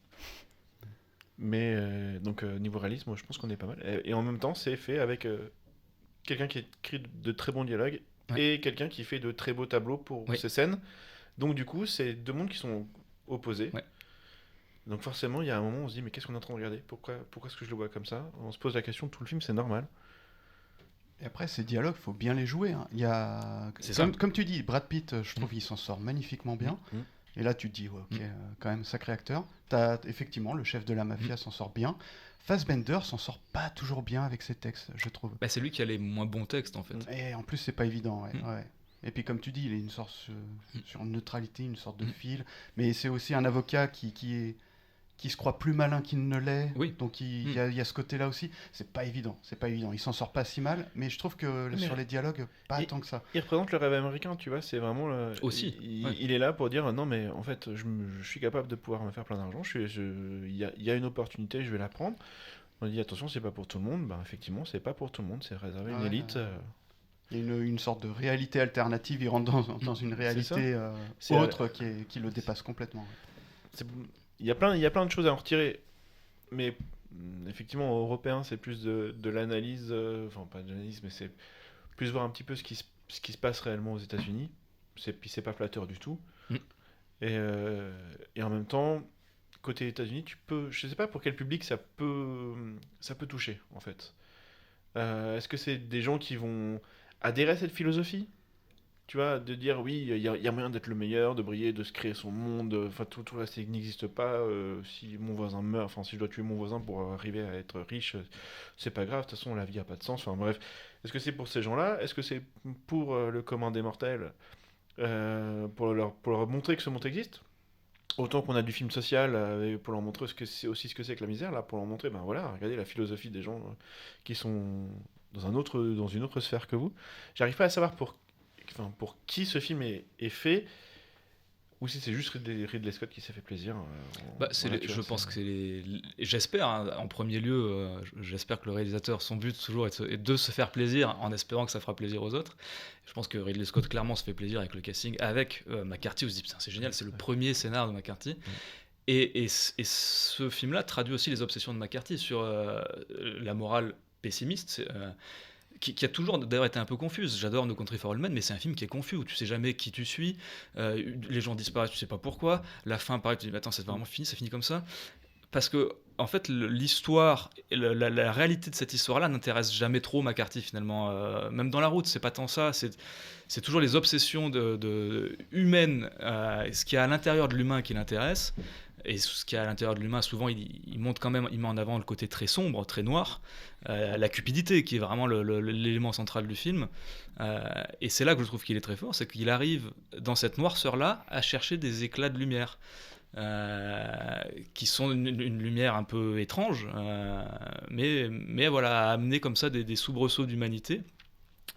Mais donc niveau réalisme, moi, je pense qu'on est pas mal. Et en même temps, c'est fait avec quelqu'un qui écrit de très bons dialogues et quelqu'un qui fait de très beaux tableaux pour ces scènes. Donc du coup, c'est deux mondes qui sont opposés. Ouais. Donc forcément, il y a un moment où on se dit mais qu'est-ce qu'on est en train de regarder? Pourquoi est-ce que je le vois comme ça? On se pose la question, tout le film, c'est normal. Et après, ces dialogues, faut bien les jouer. Hein. Il y a... C'est comme tu dis, Brad Pitt, je trouve qu'il s'en sort magnifiquement bien. Et là, tu te dis, ouais, ok, quand même, sacré acteur. T'as effectivement, le chef de la mafia s'en sort bien. Fassbender s'en sort pas toujours bien avec ses textes, je trouve. Bah, c'est lui qui a les moins bons textes, en fait. Et en plus, c'est pas évident. Ouais. Et puis, comme tu dis, il est une sorte sur une neutralité, une sorte de fil. Mais c'est aussi un avocat qui se croit plus malin qu'il ne l'est. Oui. Donc il y a ce côté-là aussi. C'est pas évident. Il s'en sort pas si mal, mais je trouve que sur les dialogues, pas tant que ça. Il représente le rêve américain, tu vois, c'est vraiment... Aussi, Il est là pour dire, non mais en fait, je suis capable de pouvoir me faire plein d'argent, il y a une opportunité, je vais la prendre. On dit, attention, c'est pas pour tout le monde. Ben, effectivement, c'est pas pour tout le monde, c'est réservé à une élite. Il y a une sorte de réalité alternative, il rentre dans une réalité autre qui le dépasse complètement. Il y a plein de choses à en retirer, mais effectivement, européen, c'est plus de l'analyse, enfin pas de l'analyse, mais c'est plus voir un petit peu ce qui se passe réellement aux États-Unis. Puis c'est pas flatteur du tout. Et en même temps, côté États-Unis, je sais pas pour quel public ça peut toucher en fait. Est-ce que c'est des gens qui vont adhérer à cette philosophie? Tu vois, de dire oui, il y a moyen d'être le meilleur, de briller, de se créer son monde, enfin tout le reste n'existe pas. Si mon voisin meurt, enfin si je dois tuer mon voisin pour arriver à être riche, c'est pas grave, de toute façon la vie a pas de sens. Enfin bref, est-ce que c'est pour ces gens-là? Est-ce que c'est pour le commun des mortels, pour leur montrer que ce monde existe? Autant qu'on a du film social pour leur montrer ce que c'est que la misère, là pour leur montrer, ben voilà, regardez la philosophie des gens qui sont dans une autre sphère que vous. J'arrive pas à savoir pour qui ce film est fait, ou si c'est juste Ridley Scott qui s'est fait plaisir. Je pense que j'espère, hein, en premier lieu, j'espère que le réalisateur, son but toujours est de se faire plaisir en espérant que ça fera plaisir aux autres. Je pense que Ridley Scott clairement se fait plaisir avec le casting, avec McCarthy, où on se dit putain c'est génial, c'est le premier scénar de McCarthy. Et ce film-là traduit aussi les obsessions de McCarthy sur la morale pessimiste. Qui a toujours d'ailleurs été un peu confuse. J'adore No Country for Old Men, mais c'est un film qui est confus, où tu sais jamais qui tu suis, les gens disparaissent, tu sais pas pourquoi, la fin pareil, tu te dis attends c'est vraiment fini, ça finit comme ça, parce que en fait l'histoire, la réalité de cette histoire-là n'intéresse jamais trop McCarthy finalement, même dans La Route c'est pas tant ça, c'est toujours les obsessions humaines, ce qu'il y a à l'intérieur de l'humain qui l'intéresse. Et ce qu'il y a à l'intérieur de l'humain, souvent, il montre quand même, il met en avant le côté très sombre, très noir, la cupidité, qui est vraiment l'élément central du film. Et c'est là que je trouve qu'il est très fort, c'est qu'il arrive, dans cette noirceur-là, à chercher des éclats de lumière, qui sont une lumière un peu étrange, mais voilà, à amener comme ça des soubresauts d'humanité.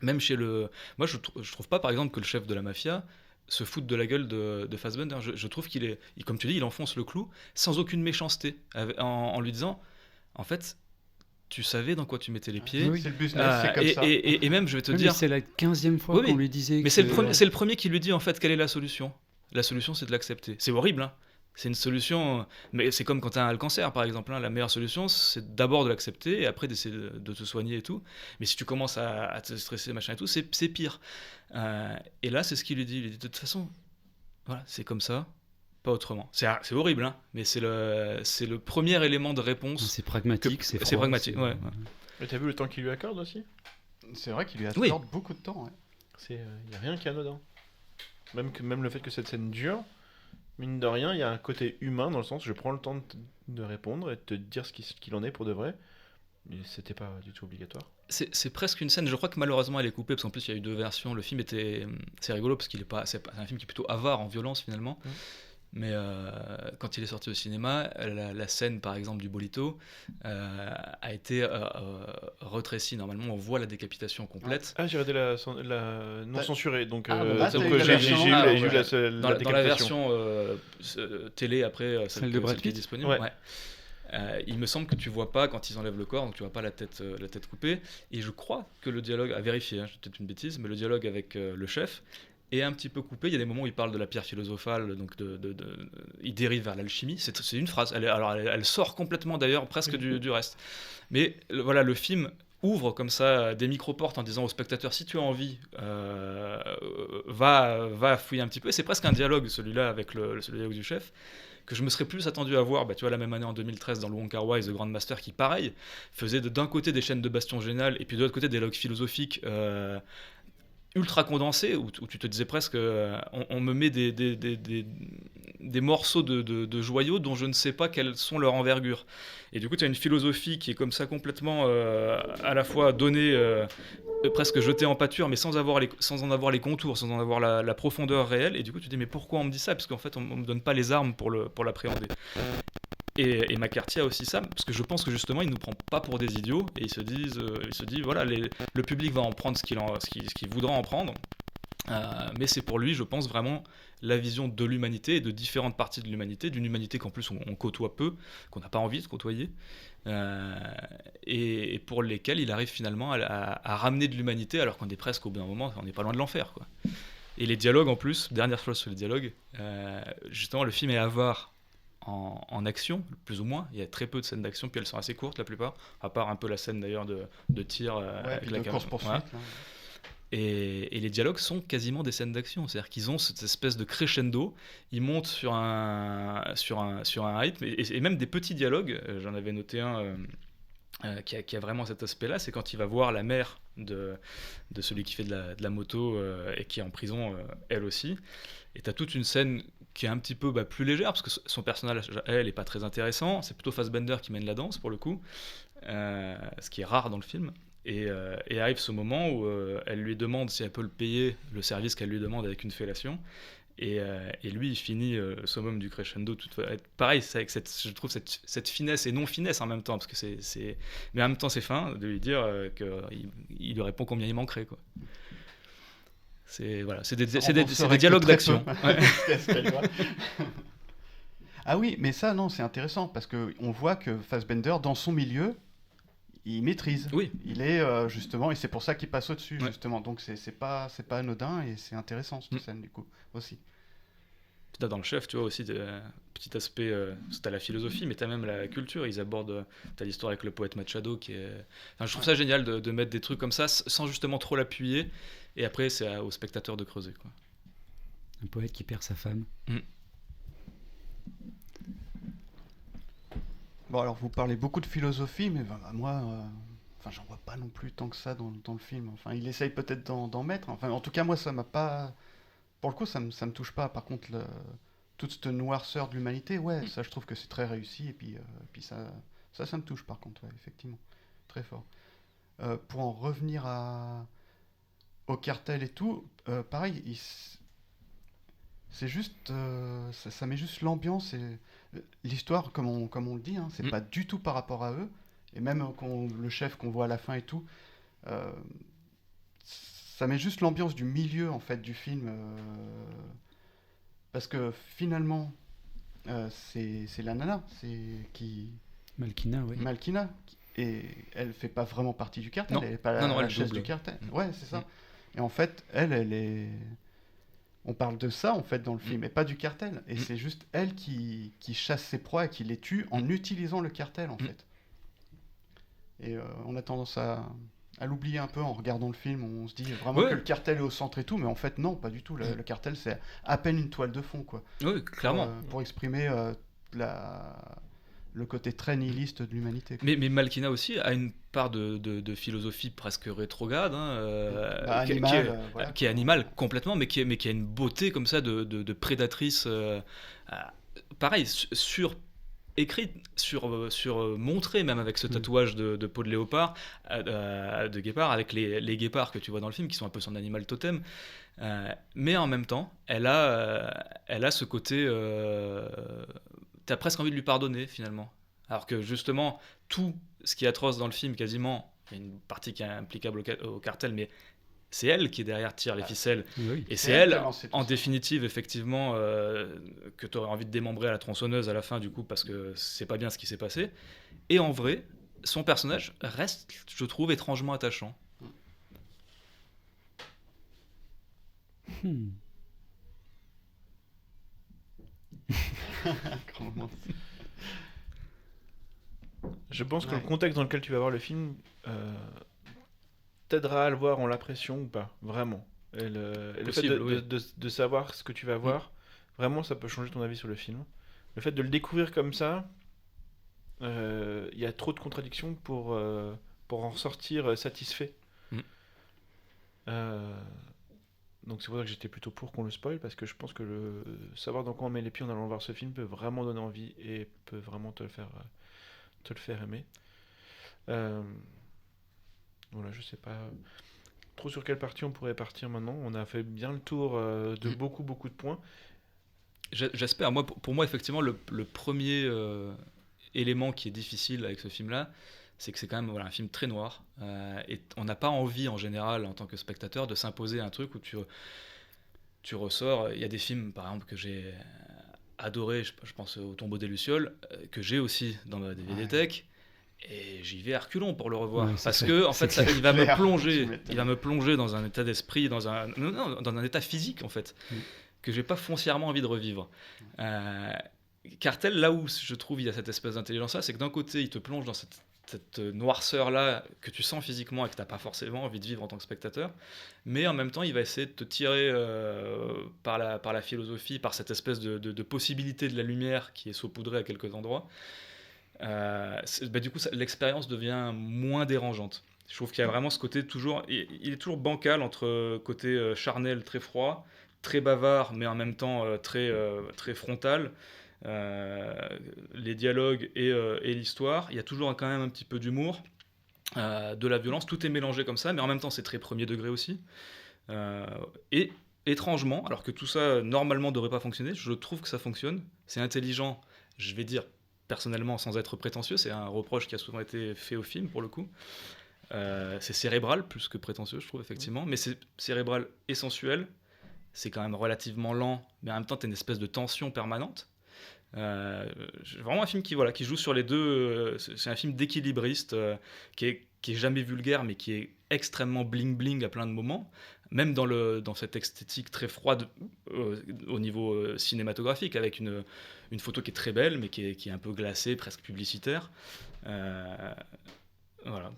Même chez Moi, je trouve pas, par exemple, que le chef de la mafia se foutre de la gueule de Fassbender. Je trouve comme tu dis, il enfonce le clou sans aucune méchanceté, en lui disant, en fait, tu savais dans quoi tu mettais les pieds. Oui. C'est le business, c'est comme ça. Et même, je vais te Oui, mais dire... c'est la 15e fois Oui, qu'on lui disait. Mais c'est le premier qui lui dit en fait quelle est la solution. La solution, c'est de l'accepter. C'est horrible, hein. C'est une solution, mais c'est comme quand tu as le cancer, par exemple. Hein. La meilleure solution, c'est d'abord de l'accepter et après d'essayer de te soigner et tout. Mais si tu commences à te stresser, machin et tout, c'est pire. Et là, c'est ce qu'il lui dit. Il lui dit de toute façon, voilà, c'est comme ça, pas autrement. C'est horrible, hein, mais c'est le premier élément de réponse. C'est pragmatique, c'est froid, pragmatique, ouais. Mais t'as vu le temps qu'il lui accorde aussi? C'est vrai qu'il lui accorde beaucoup de temps. Ouais. Il n'y a rien qui est anodin. Même le fait que cette scène dure, mine de rien, il y a un côté humain dans le sens je prends le temps de répondre et de te dire ce qu'il en est pour de vrai. Mais c'était pas du tout obligatoire. C'est presque une scène, je crois que malheureusement elle est coupée parce qu'en plus il y a eu 2 versions. Le film c'est rigolo parce qu'il est pas, c'est un film qui est plutôt avare en violence finalement. Mais quand il est sorti au cinéma, la scène par exemple du Bolito a été retrécie. Normalement, on voit la décapitation complète. Ah, j'ai regardé la non censurée, donc dans la version télé après celle de Brad qui est Pitt disponible. Ouais. Ouais. Il me semble que tu vois pas quand ils enlèvent le corps, donc tu vois pas la tête coupée. Et je crois que le dialogue, à vérifier, j'ai peut-être une bêtise, mais le dialogue avec le chef est un petit peu coupé. Il y a des moments où il parle de la pierre philosophale, donc il dérive vers l'alchimie. C'est une phrase. Elle sort complètement d'ailleurs presque du reste. Mais voilà, le film ouvre comme ça des micro-portes en disant au spectateur si tu as envie, va fouiller un petit peu. Et c'est presque un dialogue celui-là avec le dialogue du chef que je me serais plus attendu à voir, tu vois, la même année en 2013 dans le Wong Kar-wai The Grandmaster qui pareil faisait d'un côté des chaînes de baston géniales et puis de l'autre côté des dialogues philosophiques ultra condensés où tu te disais presque on me met des morceaux de joyaux dont je ne sais pas quelles sont leur envergure. Et du coup tu as une philosophie qui est comme ça complètement à la fois donnée presque jetée en pâture mais sans en avoir les contours, sans en avoir la profondeur réelle. Et du coup tu te dis mais pourquoi on me dit ça, parce qu'en fait on me donne pas les armes pour l'appréhender. Et McCarthy a aussi ça, parce que je pense que justement il nous prend pas pour des idiots et il se dit voilà, le public va en prendre ce qu'il voudra en prendre, mais c'est pour lui, je pense, vraiment la vision de l'humanité et de différentes parties de l'humanité, d'une humanité qu'en plus on côtoie peu, qu'on n'a pas envie de côtoyer, et pour lesquels il arrive finalement à ramener de l'humanité alors qu'on est presque au bout d'un moment, on n'est pas loin de l'enfer, quoi. Et les dialogues en plus, dernière chose sur les dialogues, justement le film est avare en action, plus ou moins. Il y a très peu de scènes d'action, puis elles sont assez courtes la plupart, à part un peu la scène d'ailleurs de tir avec la course-poursuite. Voilà. Et les dialogues sont quasiment des scènes d'action, c'est-à-dire qu'ils ont cette espèce de crescendo, ils montent sur un rythme, et même des petits dialogues. J'en avais noté un qui a vraiment cet aspect-là, c'est quand il va voir la mère de celui qui fait de la moto et qui est en prison elle aussi. Et tu as toute une scène qui est un petit peu plus légère, parce que son personnage, elle, est pas très intéressant. C'est plutôt Fassbender qui mène la danse, pour le coup, ce qui est rare dans le film. Et arrive ce moment où elle lui demande si elle peut le payer, le service qu'elle lui demande avec une fellation. Et lui, il finit le summum du crescendo. Pareil, c'est avec je trouve cette finesse et non-finesse en même temps, parce que mais en même temps, c'est fin de lui dire qu'il lui répond combien il manquerait, quoi. C'est des dialogues d'action. Ouais. Ah oui, mais ça, non, c'est intéressant, parce qu'on voit que Fassbender, dans son milieu, il maîtrise. Oui. Il est justement, et c'est pour ça qu'il passe au-dessus, Ouais. justement. Donc c'est pas anodin, et c'est intéressant, cette scène, du coup, aussi. Dans le chef, tu vois aussi petit aspect, t'as la philosophie, mais t'as même la culture. Ils abordent, t'as l'histoire avec le poète Machado qui est. Enfin, je trouve ça génial de mettre des trucs comme ça sans justement trop l'appuyer. Et après, c'est au spectateur de creuser, quoi. Un poète qui perd sa femme. Bon, alors vous parlez beaucoup de philosophie, mais moi, j'en vois pas non plus tant que ça dans le film. Enfin, il essaye peut-être d'en mettre. Enfin, en tout cas, moi, ça m'a pas. Pour le coup, ça me touche pas. Par contre, toute cette noirceur de l'humanité, ouais, ça, je trouve que c'est très réussi. Et puis ça me touche, par contre, ouais, effectivement. Très fort. Pour en revenir au cartel et tout, pareil, c'est juste. Ça met juste l'ambiance et l'histoire, comme on le dit, hein, c'est pas du tout par rapport à eux. Et même le chef qu'on voit à la fin et tout. Ça met juste l'ambiance du milieu en fait du film, parce que finalement c'est la nana, c'est qui Malkina, oui. Malkina, et elle fait pas vraiment partie du cartel, Non. elle est pas Non, la elle chef double. du cartel. Mm. Ouais, c'est ça. Mm. Et en fait, elle est. On parle de ça en fait dans le film, et pas du cartel. Et Mm. c'est juste elle qui chasse ses proies et qui les tue en utilisant le cartel en fait. Et on a tendance à l'oublier un peu en regardant le film. On se dit vraiment Ouais. que le cartel est au centre et tout, mais en fait non, pas du tout. Le cartel c'est à peine une toile de fond quoi. Oui, clairement. Pour exprimer le côté très nihiliste de l'humanité. Mais Malkina aussi a une part de philosophie presque rétrograde, Voilà, qui est animale complètement, mais qui a une beauté comme ça de prédatrice, pareil, montrée même avec ce tatouage de peau de léopard, de guépard, avec les guépards que tu vois dans le film, qui sont un peu son animal totem. Mais en même temps, elle a ce côté... t'as presque envie de lui pardonner finalement. Alors que justement, tout ce qui est atroce dans le film, quasiment, il y a une partie qui est implicable au cartel, mais c'est elle qui derrière tire les ficelles. Oui. Et c'est elle, lancé tout en ça. définitive, effectivement, que tu aurais envie de démembrer à la tronçonneuse à la fin, du coup, parce que c'est pas bien ce qui s'est passé. Et en vrai, son personnage reste, je trouve, étrangement attachant. Je pense que Ouais. le contexte dans lequel tu vas voir le film t'aidera à le voir en l'impression ou pas, vraiment. Et le fait Possible, oui. de savoir ce que tu vas voir, vraiment ça peut changer ton avis sur le film. Le fait de le découvrir comme ça, il y a trop de contradictions pour en ressortir satisfait. Mm. Donc c'est pour ça que j'étais plutôt pour qu'on le spoil, parce que je pense que savoir dans quoi on met les pieds en allant voir ce film peut vraiment donner envie et peut vraiment te le faire aimer. Voilà, je sais pas trop sur quelle partie on pourrait partir maintenant. On a fait bien le tour de beaucoup de points. J'espère. Moi, pour moi, effectivement, le premier élément qui est difficile avec ce film-là, c'est que c'est quand même un film très noir. Et on n'a pas envie, en général, en tant que spectateur, de s'imposer un truc où tu ressors. Il y a des films, par exemple, que j'ai adoré, je pense au Tombeau des Lucioles, que j'ai aussi dans ma DVD Tech. Et j'y vais à reculons pour le revoir. Ouais, parce c'est que, en fait, il va clair. il va me plonger dans un état d'esprit, dans un état physique, en fait, que j'ai pas foncièrement envie de revivre. Cartel, là où je trouve il y a cette espèce d'intelligence-là, c'est que d'un côté, il te plonge dans cette noirceur-là que tu sens physiquement et que tu n'as pas forcément envie de vivre en tant que spectateur, mais en même temps, il va essayer de te tirer par la philosophie, par cette espèce de possibilité de la lumière qui est saupoudrée à quelques endroits. Du coup, l'expérience devient moins dérangeante. Je trouve qu'il y a vraiment ce côté toujours... Il est toujours bancal entre côté charnel, très froid, très bavard, mais en même temps très frontal. Les dialogues et l'histoire. Il y a toujours quand même un petit peu d'humour, de la violence. Tout est mélangé comme ça, mais en même temps, c'est très premier degré aussi. Et étrangement, alors que tout ça, normalement, ne devrait pas fonctionner, je trouve que ça fonctionne. C'est intelligent, je vais dire personnellement, sans être prétentieux, c'est un reproche qui a souvent été fait au film, pour le coup. C'est cérébral, plus que prétentieux, je trouve, effectivement. Mais c'est cérébral et sensuel. C'est quand même relativement lent, mais en même temps, tu as une espèce de tension permanente. Vraiment un film qui joue sur les deux. C'est un film d'équilibriste qui est jamais vulgaire, mais qui est extrêmement bling-bling à plein de moments. Même dans cette esthétique très froide au niveau cinématographique, avec une photo qui est très belle, mais qui est un peu glacée, presque publicitaire. Voilà.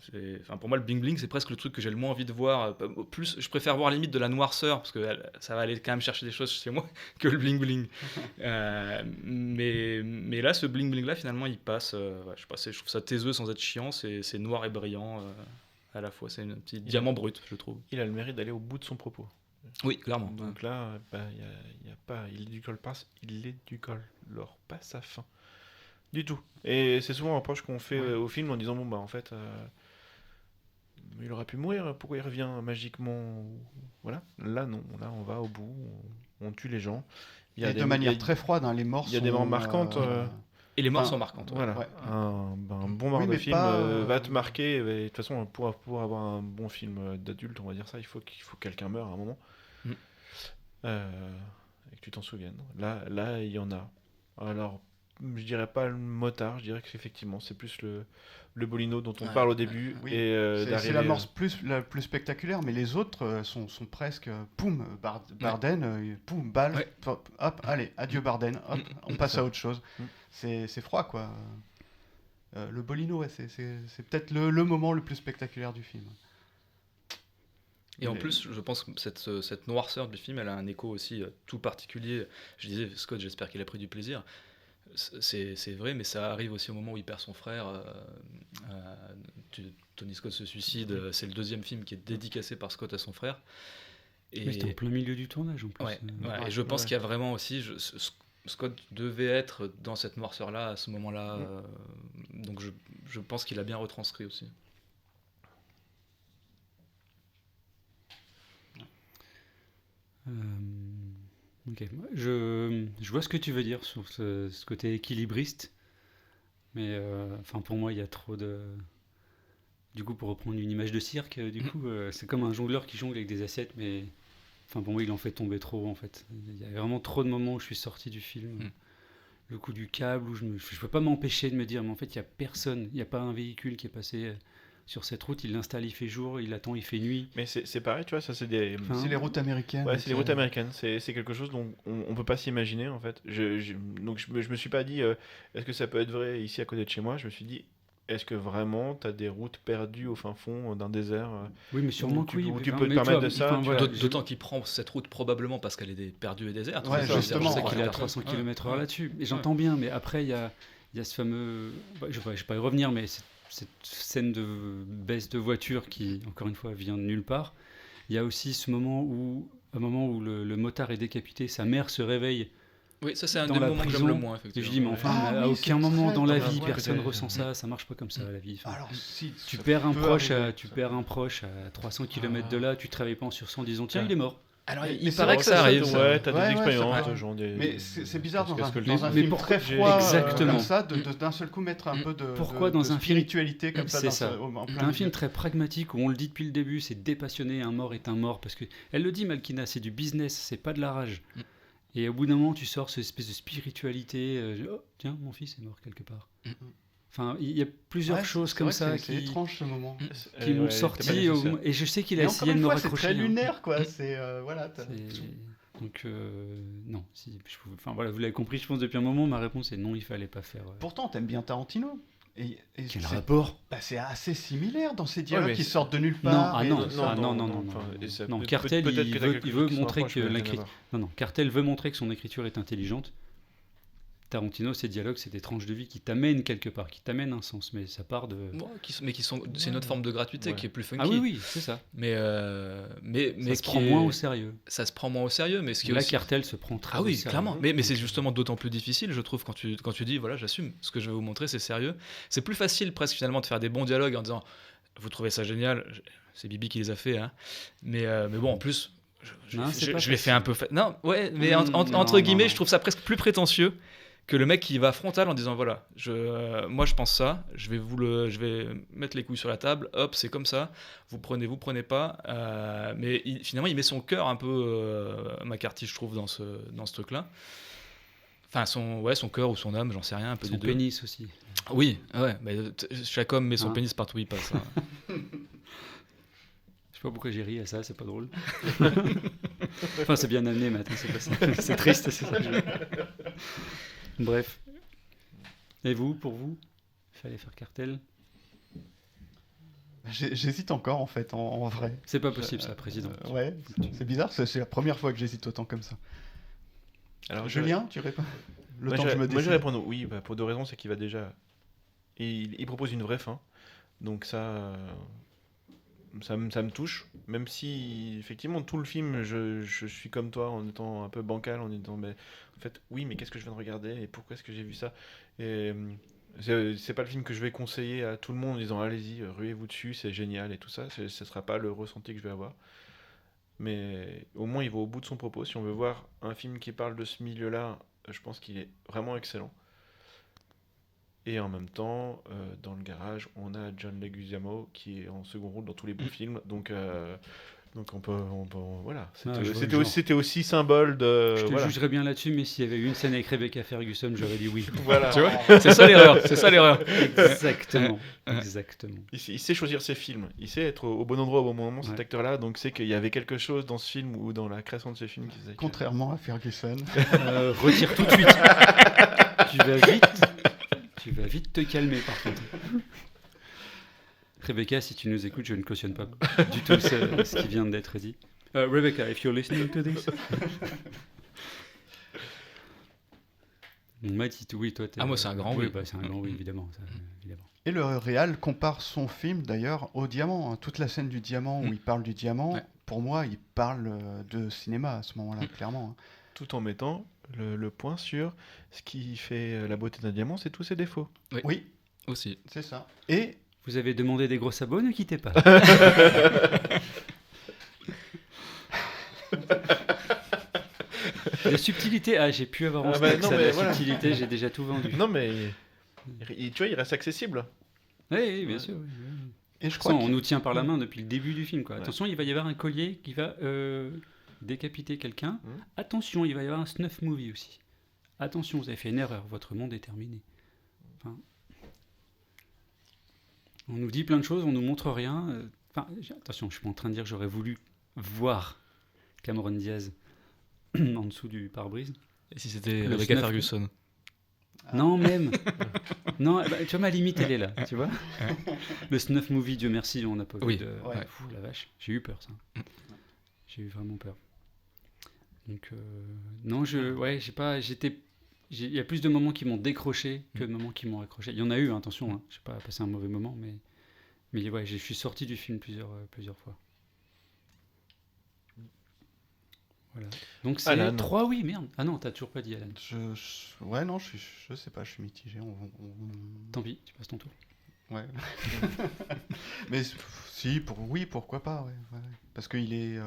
Pour moi, le bling-bling, c'est presque le truc que j'ai le moins envie de voir. Plus, je préfère voir limite de la noirceur, parce que ça va aller quand même chercher des choses chez moi, que le bling-bling. Mais là, ce bling-bling-là, finalement, il passe. Je sais pas, je trouve ça taiseux sans être chiant. C'est noir et brillant à la fois. C'est un petit diamant brut, je trouve. Il a le mérite d'aller au bout de son propos. Oui, clairement. Donc là, il édulcore pas sa fin. Du tout. Et c'est souvent un reproche qu'on fait au film en disant en fait, il aurait pu mourir, pourquoi il revient magiquement? Voilà. Là, non. Là, on va au bout, on tue les gens. De manière très froide, hein, les morts sont... Il y a des morts marquantes. Et les morts sont marquantes. Voilà. Ouais. Un bon mort de film va te marquer. Et de toute façon, pour avoir un bon film d'adulte, on va dire ça, il faut que quelqu'un meure à un moment. Et que tu t'en souviennes. Là, il y en a. Alors, je dirais pas le motard, je dirais qu'effectivement c'est plus le Bolino dont on Ouais. parle au début. Oui. Et C'est d'arriver, l'amorce la plus spectaculaire, mais les autres sont presque poum, Barden, poum, balle, Ouais. hop, allez, adieu Barden, hop, on passe à autre chose. Mm. C'est froid, quoi. Le Bolino, ouais, c'est peut-être le moment le plus spectaculaire du film. Et en plus, je pense que cette noirceur du film, elle a un écho aussi tout particulier. Je disais, Scott, j'espère qu'il a pris du plaisir. C'est vrai, mais ça arrive aussi au moment où il perd son frère. Tony Scott se suicide. C'est le deuxième film qui est dédicacé par Scott à son frère. Mais c'était en plein milieu du tournage, en plus. Ouais, et je pense ouais. qu'il y a vraiment aussi... Scott devait être dans cette noirceur-là, à ce moment-là. Donc je pense qu'il a bien retranscrit aussi. Ok. Je vois ce que tu veux dire sur ce côté équilibriste, mais enfin pour moi il y a trop de. Du coup, pour reprendre une image de cirque, c'est comme un jongleur qui jongle avec des assiettes, mais enfin pour moi il en fait tomber trop en fait. Il y a vraiment trop de moments où je suis sorti du film. Le coup du câble où je peux pas m'empêcher de me dire mais en fait il y a personne, il y a pas un véhicule qui est passé sur cette route, il l'installe, il fait jour, il attend, il fait nuit. Mais c'est pareil, tu vois, ça c'est des. Enfin, C'est les routes américaines. Ouais, c'est les routes américaines. C'est quelque chose dont on peut pas s'imaginer en fait. Donc je me suis pas dit est-ce que ça peut être vrai ici à côté de chez moi. Je me suis dit est-ce que vraiment tu as des routes perdues au fin fond d'un désert Oui, mais sûrement que oui. où tu Enfin, peux te mais permettre vois, de ça. enfin, voilà, D'autant qu'il prend cette route probablement parce qu'elle est perdue et déserte. Ouais, C'est ça, justement, Je sais ouais. qu'il est à 300 km/h là-dessus. Et j'entends bien, mais après, il y a ce fameux. Je vais pas y revenir, mais cette scène de baisse de voiture qui, encore une fois, vient de nulle part. Il y a aussi un moment où le motard est décapité, sa mère se réveille. Oui, ça c'est un Dans des la moments que prison, j'aime le moins, Et effectivement. je dis, mais enfin, Ah à oui, aucun c'est moment très dans la dommage, vie, ouais, personne peut-être. ressent ça. Ça marche pas comme ça, la vie. Enfin, Alors, si, tu ça perds un peut proche, arriver, tu ça. perds un proche à 300 km de là, tu te réveilles pas en sursaut en disant tiens, Ouais. il est mort. Alors, Mais il c'est paraît vrai que que ça ça, arrive. ça- ça. Ouais, t'as Ouais, des ouais, expériences, ça peut- genre des. Mais c'est bizarre parce dans que un Mais film pourquoi- très froid Exactement. comme ça, d'un seul coup mettre un peu de, Pourquoi de- dans de un film- spiritualité comme ça, C'est ça. en plein T'as un milieu. film très pragmatique où on le dit depuis le début, c'est dépassionné, un mort est un mort. Parce que elle le dit, Malkina, c'est du business, c'est pas de la rage. Et au bout d'un moment, tu sors cette espèce de spiritualité. Oh, tiens, mon fils est mort quelque part. Enfin, il y a plusieurs Ouais, choses c'est comme vrai que ça c'est qui étrange ce moment. m'ont Ouais, t'as pas sorti. nécessaire. Et je sais qu'il a Et encore essayé de une me fois, c'est raccrocher. très hein. lunaire, quoi. C'est voilà. Donc, non. Enfin, voilà, vous l'avez compris, je pense, depuis un moment, ma réponse est non, il fallait pas faire. Pourtant, t'aimes bien Tarantino. Et Quel c'est- rapport c'est assez similaire dans ces dialogues mais qui c'est- sortent de nulle Non, part. ah et- non, enfin, et ça Non, peut- Cartel, peut-être il que t'as veut- quelque il chose veut qui se montrer rapproche, que mais rien à l'écrit- voir. Non, Cartel veut montrer que son écriture est intelligente. Tarantino, ses dialogues, c'est des tranches de vie qui t'amènent quelque part, qui t'amènent un sens, mais ça part de. C'est une autre forme de gratuité Ouais. qui est plus funky. Ah oui, c'est ça. Mais Ça se qui prend est- moins au sérieux. Ça se prend moins au sérieux, mais ce qui est Là, aussi... Cartel se prend très Ah au oui, sérieux. clairement. Mais c'est justement d'autant plus difficile, je trouve, quand tu dis, voilà, j'assume, ce que je vais vous montrer, c'est sérieux. C'est plus facile, presque, finalement, de faire des bons dialogues en disant, vous trouvez ça génial, c'est Bibi qui les a fait, hein. Mais bon, en plus, Non, c'est pas je l'ai fait un peu... Non, ouais, mais non, entre guillemets, non. je trouve ça presque plus prétentieux que le mec qui va frontal en disant, voilà, moi je pense ça, je vais mettre les couilles sur la table, hop, c'est comme ça, vous prenez pas. Mais finalement, il met son cœur un peu, McCarthy, je trouve, dans ce truc-là. Enfin, son cœur ou son âme, j'en sais rien, un peu Son des deux. pénis aussi. Oui, ouais, mais chaque homme met son Hein. pénis partout où il passe. Hein. Je sais pas pourquoi j'ai ri à ça, c'est pas drôle. Enfin, c'est bien amené, mais attends, c'est pas ça. C'est triste, c'est ça. Bref. Et vous, pour vous, il fallait faire Cartel? J'hésite encore en fait, en vrai. C'est pas possible, ça, président. Ouais, c'est bizarre, c'est la première fois que j'hésite autant comme ça. Alors, Julien, tu réponds Le Moi, temps que je me moi, décide. je vais répondre oui, pour deux raisons. C'est qu'il va déjà. Il propose une vraie fin. Donc ça me touche. Même si, effectivement, tout le film, je suis comme toi en étant un peu bancal, en étant. Mais, en fait, oui, mais qu'est-ce que je viens de regarder et pourquoi est-ce que j'ai vu ça? Et c'est pas le film que je vais conseiller à tout le monde en disant allez-y, ruez-vous dessus, c'est génial et tout ça. Ce sera pas le ressenti que je vais avoir. Mais au moins, il va au bout de son propos. Si on veut voir un film qui parle de ce milieu-là, je pense qu'il est vraiment excellent. Et en même temps, dans le garage, on a John Leguizamo qui est en second rôle dans tous les bons films. Donc, Donc voilà. je vois le genre. C'était aussi symbole de. Je te voilà. jugerais bien là-dessus, mais s'il y avait eu une scène avec Rebecca Ferguson, j'aurais dit oui. Voilà. Tu vois, c'est ça l'erreur. C'est ça l'erreur. Exactement. Ouais. Exactement. Il sait choisir ses films. Il sait être au bon endroit au bon moment, cet Ouais. acteur-là. Donc c'est qu'il y avait quelque chose dans ce film ou dans la création de ce film qui faisait que- Contrairement à Ferguson. Retire tout de suite. Tu vas vite te calmer par contre. Rebecca, si tu nous écoutes, je ne cautionne pas du tout ce qui vient d'être dit. Rebecca, if you're listening to this. On m'a dit oui, toi. Ah, moi, c'est un grand oui. Bah, c'est un grand oui, évidemment. Évidemment. Et le réal compare son film d'ailleurs au diamant. Toute la scène du diamant où il parle du diamant, Ouais. pour moi, il parle de cinéma à ce moment-là, clairement. Tout en mettant le point sur ce qui fait la beauté d'un diamant, c'est tous ses défauts. Oui, Aussi. c'est ça. Et Vous avez demandé des gros sabots, ne quittez pas. La subtilité, j'ai pu avoir en stock non, ça, mais la voilà. subtilité, j'ai déjà tout vendu. Non, mais tu vois, il reste accessible. Oui, bien sûr. Oui. je De toute crois façon, on que nous tient par la main depuis le début du film. Quoi. Ouais. Attention, il va y avoir un collier qui va décapiter quelqu'un. Mhm. Attention, il va y avoir un snuff movie aussi. Attention, vous avez fait une erreur, votre monde est terminé. Enfin, on nous dit plein de choses, on nous montre rien. Attention, je suis pas en train de dire que j'aurais voulu voir Cameron Diaz en dessous du pare-brise. Et si c'était Le Rebecca snuff. Ferguson? Non, même. Non, tu vois, ma limite, elle est là, tu vois. Le snuff movie, Dieu merci, on n'a pas Oui. vu de... Ouais. Fou, la vache, j'ai eu peur, ça. J'ai eu vraiment peur. Donc, non, j'ai pas... Il y a plus de moments qui m'ont décroché que de moments qui m'ont accroché. Il y en a eu, attention, hein. Je n'ai pas passé un mauvais moment, mais ouais, je suis sorti du film plusieurs fois. Voilà. Donc c'est Alan. 3 oui, merde. Ah non, t'as toujours pas dit Alan. ouais, non, je sais pas, je suis mitigé. Tant pis, tu passes ton tour. Ouais. Mais si, pourquoi pas, ouais. Parce qu'il est,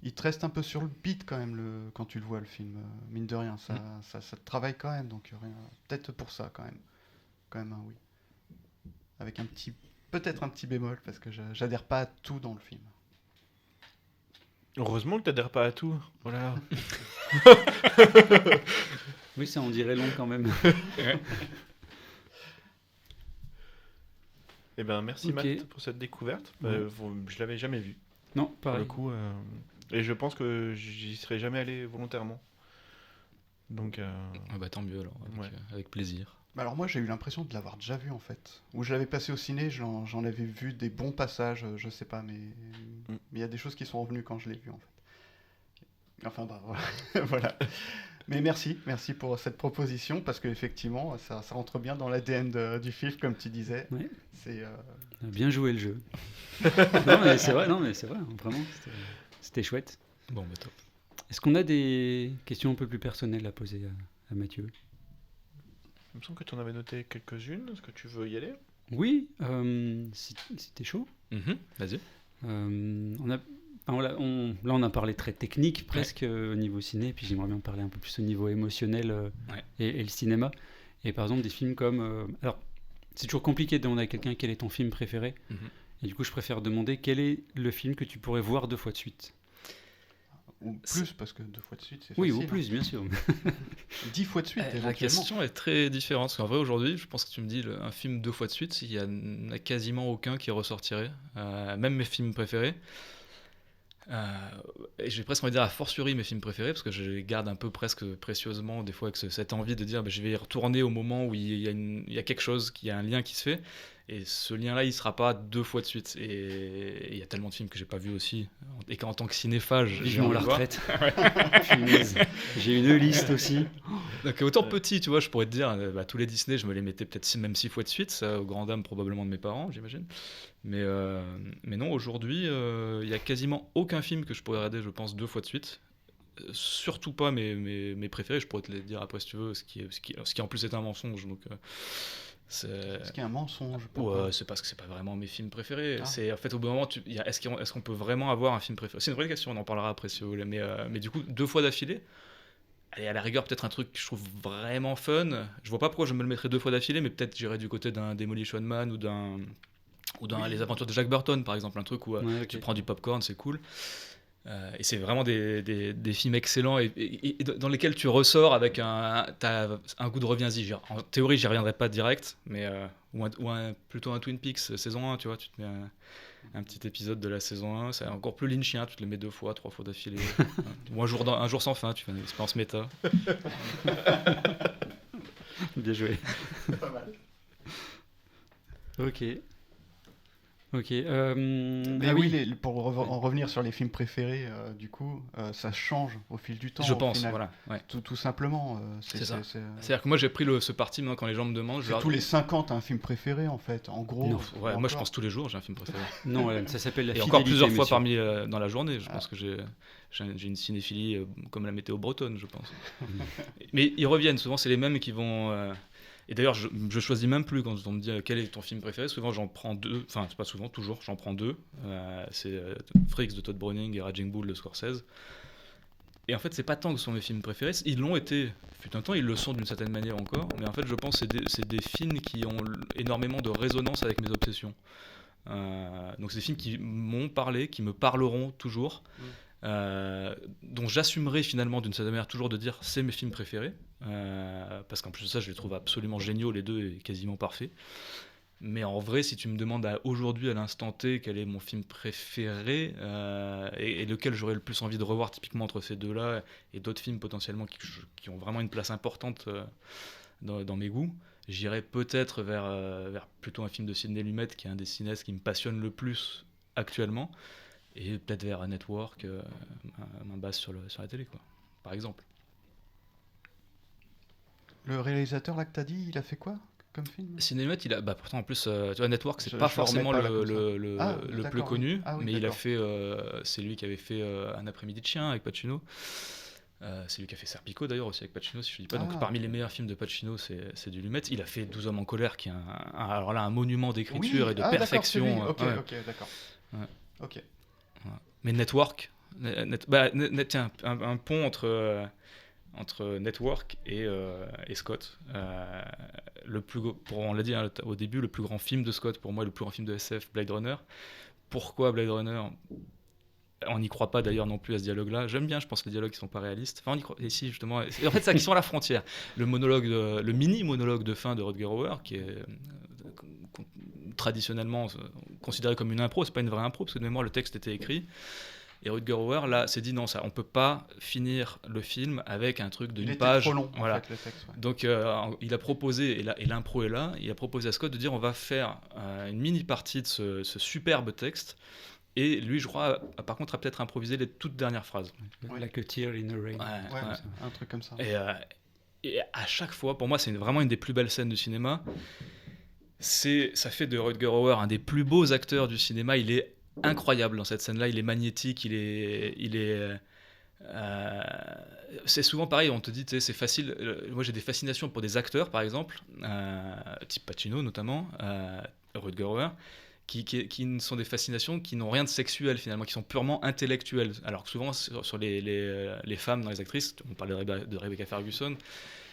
il te reste un peu sur le beat quand même quand tu le vois le film, mine de rien, ça te travaille quand même, donc peut-être pour ça quand même un oui. Avec peut-être un petit bémol parce que j'adhère pas à tout dans le film. Heureusement que t'adhères pas à tout. Voilà. Oui, ça on dirait long quand même. Eh ben, merci Ok. Matt pour cette découverte. Ouais. Je l'avais jamais vu. Non, Pour pareil. le coup, et je pense que j'y serais jamais allé volontairement. Donc, Ah bah tant mieux alors, avec plaisir. Alors moi j'ai eu l'impression de l'avoir déjà vu en fait. Où je l'avais passé au ciné, j'en avais vu des bons passages, je sais pas, mais il y a des choses qui sont revenues quand je l'ai vu en fait. Enfin bah voilà. Voilà. Mais merci pour cette proposition parce qu'effectivement ça rentre bien dans l'ADN du film comme tu disais. Ouais. C'est On a bien joué le jeu. Non mais c'est vrai, vraiment, c'était chouette. Bon bah top. Est-ce qu'on a des questions un peu plus personnelles à poser à Mathieu? il me semble que tu en avais noté quelques-unes. Est-ce que tu veux y aller? Oui, si t'es chaud. Vas-y. On a parlé très technique presque au niveau ciné, puis j'aimerais bien parler un peu plus au niveau émotionnel et le cinéma. Et par exemple des films comme... alors, c'est toujours compliqué de demander à quelqu'un quel est ton film préféré. Et du coup, je préfère demander quel est le film que tu pourrais voir 2 fois de suite. ou plus parce que 2 fois de suite c'est Oui, facile. ou plus, bien sûr. 10 fois de suite La éventuellement. question est très différente, parce qu'en vrai aujourd'hui, je pense que tu me dis un film 2 fois de suite, il y en a quasiment aucun qui ressortirait, même mes films préférés. Et j'ai presque envie de dire a fortiori mes films préférés, parce que je les garde un peu presque précieusement, des fois avec cette envie de dire je vais y retourner au moment où il y a quelque chose, qu'il y a un lien qui se fait, et ce lien-là il sera pas 2 fois de suite. Et il y a tellement de films que j'ai pas vus aussi, et qu'en tant que cinéphage, j'ai Vivement envie la de voir. retraite. Punaise. J'ai une liste aussi. Donc autant petit, tu vois, je pourrais te dire, tous les Disney, je me les mettais peut-être même 6 fois de suite, ça, aux grand dames probablement de mes parents, j'imagine. Mais non, aujourd'hui, il y a quasiment aucun film que je pourrais regarder, je pense, 2 fois de suite. Surtout pas mes préférés, je pourrais te les dire après si tu veux, ce qui en plus est un mensonge. Donc, Ce qui est un mensonge. ouais, c'est parce que c'est pas vraiment mes films préférés. Ah. C'est en fait au bout d'un moment, est-ce qu'on peut vraiment avoir un film préféré? C'est une vraie question, on en parlera après si vous voulez. Mais du coup, 2 fois d'affilée. Allez, à la rigueur, peut-être un truc que je trouve vraiment fun. Je vois pas pourquoi je me le mettrais 2 fois d'affilée, mais peut-être j'irais du côté d'un Demolition Man ou Ou dans Les Aventures de Jack Burton, par exemple, un truc où tu prends du popcorn, c'est cool. Et c'est vraiment des films excellents et dans lesquels tu ressors avec t'as un goût de reviens-y. En théorie, j'y reviendrai pas direct, mais plutôt un Twin Peaks saison 1, tu vois, tu te mets un petit épisode de la saison 1, c'est encore plus lynchien, tu te le mets 2 fois, 3 fois d'affilée. Ou un jour sans fin, tu fais une expérience méta. Bien joué. Pas mal. Ok. Mais oui, pour en revenir sur les films préférés, du coup, ça change au fil du temps. Je au pense, final. voilà. Ouais. Tout simplement. C'est ça. C'est-à-dire que moi, j'ai pris ce parti maintenant quand les gens me demandent. Tous les 5 ans, t'as un film préféré, en fait, en gros. Non, moi, je pense tous les jours, j'ai un film préféré. Non, ça s'appelle la et fidélité. encore plusieurs fois monsieur. dans la journée. Je pense que j'ai une cinéphilie comme la météo bretonne, je pense. Mais ils reviennent, souvent, c'est les mêmes qui vont... Et d'ailleurs, je choisis même plus quand on me dit quel est ton film préféré. Souvent, j'en prends 2. Enfin, c'est pas souvent, toujours, j'en prends 2. C'est Freaks de Todd Browning et Raging Bull de Scorsese. Et en fait, c'est pas tant que ce sont mes films préférés. Ils l'ont été, fut un temps, ils le sont d'une certaine manière encore. Mais en fait, je pense que c'est des films qui ont énormément de résonance avec mes obsessions. Donc, c'est des films qui m'ont parlé, qui me parleront toujours. Dont j'assumerai finalement d'une certaine manière toujours de dire c'est mes films préférés parce qu'en plus de ça je les trouve absolument géniaux les deux et quasiment parfaits, mais en vrai si tu me demandes aujourd'hui à l'instant T quel est mon film préféré et lequel j'aurais le plus envie de revoir typiquement entre ces deux là et d'autres films potentiellement qui ont vraiment une place importante dans mes goûts, j'irais peut-être vers plutôt un film de Sidney Lumet qui est un des cinéastes qui me passionne le plus actuellement. Et peut-être vers un network, main basse sur la télé, quoi, par exemple. Le réalisateur, là, que t'as dit, il a fait quoi comme film ? Cinémat, il a... pourtant, en plus, tu vois, Network, c'est pas forcément le plus connu, mais il a fait... c'est lui qui avait fait Un après-midi de chien avec Pacino. C'est lui qui a fait Serpico, d'ailleurs, aussi avec Pacino, si je ne dis pas. Donc, parmi les meilleurs films de Pacino, c'est du Lumet. Il a fait 12 hommes en colère, qui est alors là, un monument d'écriture et de perfection. Ok, d'accord. Ouais. Ok. Mais Network, tiens, un pont entre Network et Scott. On l'a dit au début, le plus grand film de Scott, pour moi, le plus grand film de SF, Blade Runner. Pourquoi Blade Runner ? On n'y croit pas d'ailleurs non plus à ce dialogue-là. J'aime bien, je pense, les dialogues qui sont pas réalistes. Enfin, on y croit. Et si, justement. En fait, c'est qui sont à la frontière. Le mini-monologue de fin de Rutger Hauer, qui est traditionnellement considéré comme une impro, c'est pas une vraie impro, parce que de mémoire, le texte était écrit. Et Rutger Hauer, là, s'est dit non, ça, on peut pas finir le film avec un truc d'une page. Trop long, voilà. en fait, le texte. Ouais. Donc, il a proposé, et l'impro est là, il a proposé à Scott de dire on va faire une mini-partie de ce superbe texte. Et lui, je crois, par contre, a peut-être improvisé les toutes dernières phrases. Ouais. Like a tear in a rain. Ouais, un truc comme ça. Et à chaque fois, pour moi, c'est vraiment une des plus belles scènes du cinéma. Ça fait de Rutger Hauer un des plus beaux acteurs du cinéma. Il est incroyable dans cette scène-là. Il est magnétique. C'est souvent pareil. On te dit, tu sais, c'est facile. Moi, j'ai des fascinations pour des acteurs, par exemple, type Pacino notamment, Rutger Hauer. Qui sont des fascinations qui n'ont rien de sexuel finalement, qui sont purement intellectuelles. Alors que souvent sur les femmes dans les actrices, on parlait de Rebecca Ferguson,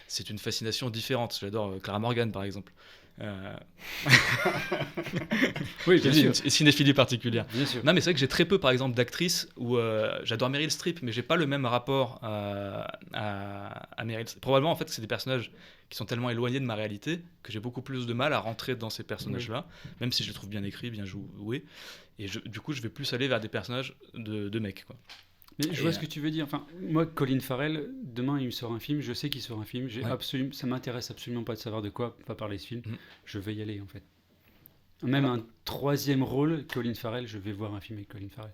c'est une fascination différente. J'adore Clara Morgan par exemple. Oui, bien sûr. Une cinéphilie particulière. Bien sûr. Non, mais c'est vrai que j'ai très peu, par exemple, d'actrices où j'adore Meryl Streep, mais j'ai pas le même rapport à Meryl Streep. Probablement, en fait, c'est des personnages qui sont tellement éloignés de ma réalité que j'ai beaucoup plus de mal à rentrer dans ces personnages-là, même si je les trouve bien écrits, bien joués. Et du coup, je vais plus aller vers des personnages de mecs, quoi. Mais je vois ce que tu veux dire. Enfin, moi, Colin Farrell, demain, il me sort un film. Je sais qu'il sort un film. Ça m'intéresse absolument pas de savoir de quoi va parler ce film. Je vais y aller, en fait. Même un troisième rôle, Colin Farrell, je vais voir un film avec Colin Farrell.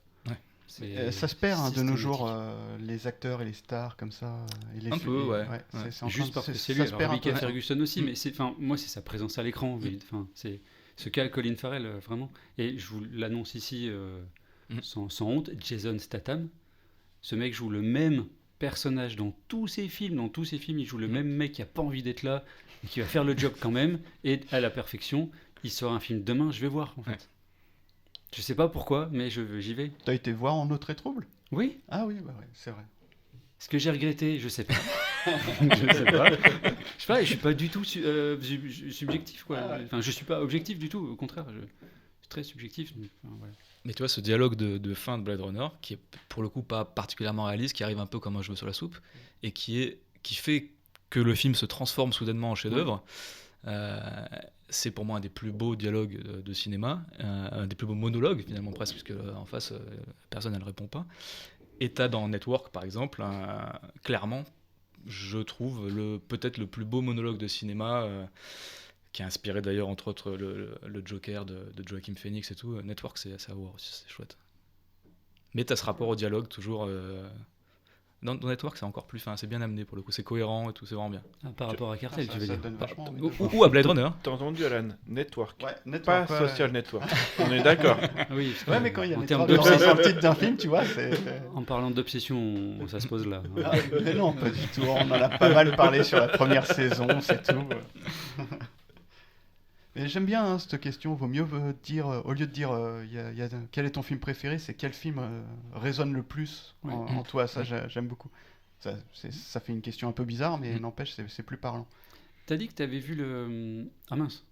Ça se perd de nos jours, les acteurs et les stars comme ça. Et les peu, ouais. Juste parce que c'est lui. Rebecca Ferguson aussi, mais moi, c'est sa présence à l'écran. Enfin, c'est ce qu'a Colin Farrell, vraiment. Et je vous l'annonce ici sans honte, Jason Statham. Ce mec joue le même personnage dans tous ses films. Dans tous ses films, il joue le même mec qui n'a pas envie d'être là, et qui va faire le job quand même, et à la perfection. Il sort un film demain, je vais voir, en fait. Ouais. Je sais pas pourquoi, mais j'y vais. T'as été voir En Autre et Trouble ? Oui. Ah oui, c'est vrai. Ce que j'ai regretté, je sais pas. Je sais pas, je suis pas du tout subjectif, quoi. Enfin, je suis pas objectif du tout, au contraire. très subjectif. Donc, voilà. Mais tu vois, ce dialogue de fin de Blade Runner, qui est pour le coup pas particulièrement réaliste, qui arrive un peu comme un cheveu sur la soupe, et qui fait que le film se transforme soudainement en chef-d'œuvre, c'est pour moi un des plus beaux dialogues de cinéma, un des plus beaux monologues finalement presque, puisque en face, personne ne répond pas. Et t'as dans Network, par exemple, clairement, je trouve peut-être le plus beau monologue de cinéma, qui a inspiré d'ailleurs entre autres le Joker de Joaquin Phoenix et tout. Network, c'est assez à voir aussi, c'est chouette. Mais t'as ce rapport au dialogue toujours. Dans Network, c'est encore plus fin, c'est bien amené pour le coup, c'est cohérent et tout, c'est vraiment bien. Par rapport à Cartel, tu veux Ça dire. donne vachement envie de Ou voir. à Blade Runner. T'as entendu, Alan? Network. Ouais, Pas Network, ouais. Social Network. On est d'accord. Oui, Ouais, mais quand il y a en les termes trois d'obsession, dans le titre d'un film, tu vois, c'est... en parlant d'obsession, ça se pose là. Ah, mais non, pas du tout. On en a pas mal parlé sur la première saison, c'est tout. Mais j'aime bien hein, cette question. Vaut mieux dire, au lieu de dire quel est ton film préféré, c'est quel film résonne le plus en toi. Ça, j'aime beaucoup. Ça fait une question un peu bizarre, mais n'empêche, c'est plus parlant. T'as dit que t'avais vu le... Ah mince,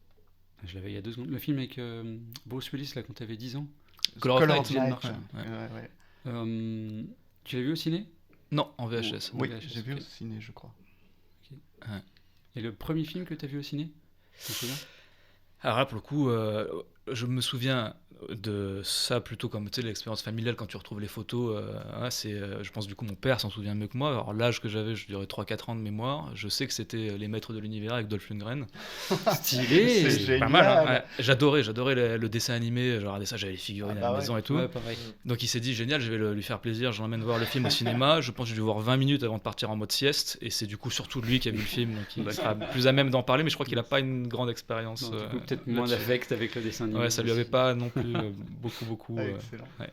je l'avais il y a 2 secondes. Le film avec Bruce Willis, là, quand t'avais 10 ans. Color Night, of Cillian Night. Murphy, ouais. Tu l'as vu au ciné? Non, en VHS. Oui, VHS, j'ai vu ok. au ciné, je crois. Et le premier film que t'as vu au ciné? Tu te souviens? Alors là, pour le coup, je me souviens de ça plutôt comme l'expérience familiale quand tu retrouves les photos. Je pense du coup mon père s'en souvient mieux que moi. Alors l'âge que j'avais, je dirais 3-4 ans de mémoire. Je sais que c'était Les Maîtres de l'Univers avec Dolph Lundgren. Stylé. C'est génial. Pas mal, hein. Ouais, j'adorais le dessin animé. Je regardais ça, j'avais les figurines Ah bah à la maison et tout. Ouais, pareil. Donc il s'est dit génial, je vais lui faire plaisir, je l'emmène voir le film au cinéma. Je pense que je vais voir 20 minutes avant de partir en mode sieste. Et c'est du coup surtout lui qui a vu le film, donc il sera plus à même d'en parler. Mais je crois qu'il n'a pas une grande expérience. Non, du coup, peut-être moins là-dessus. d'affect avec le dessin animé. Ouais, ça lui avait pas non plus beaucoup. Ah, excellent. Ouais.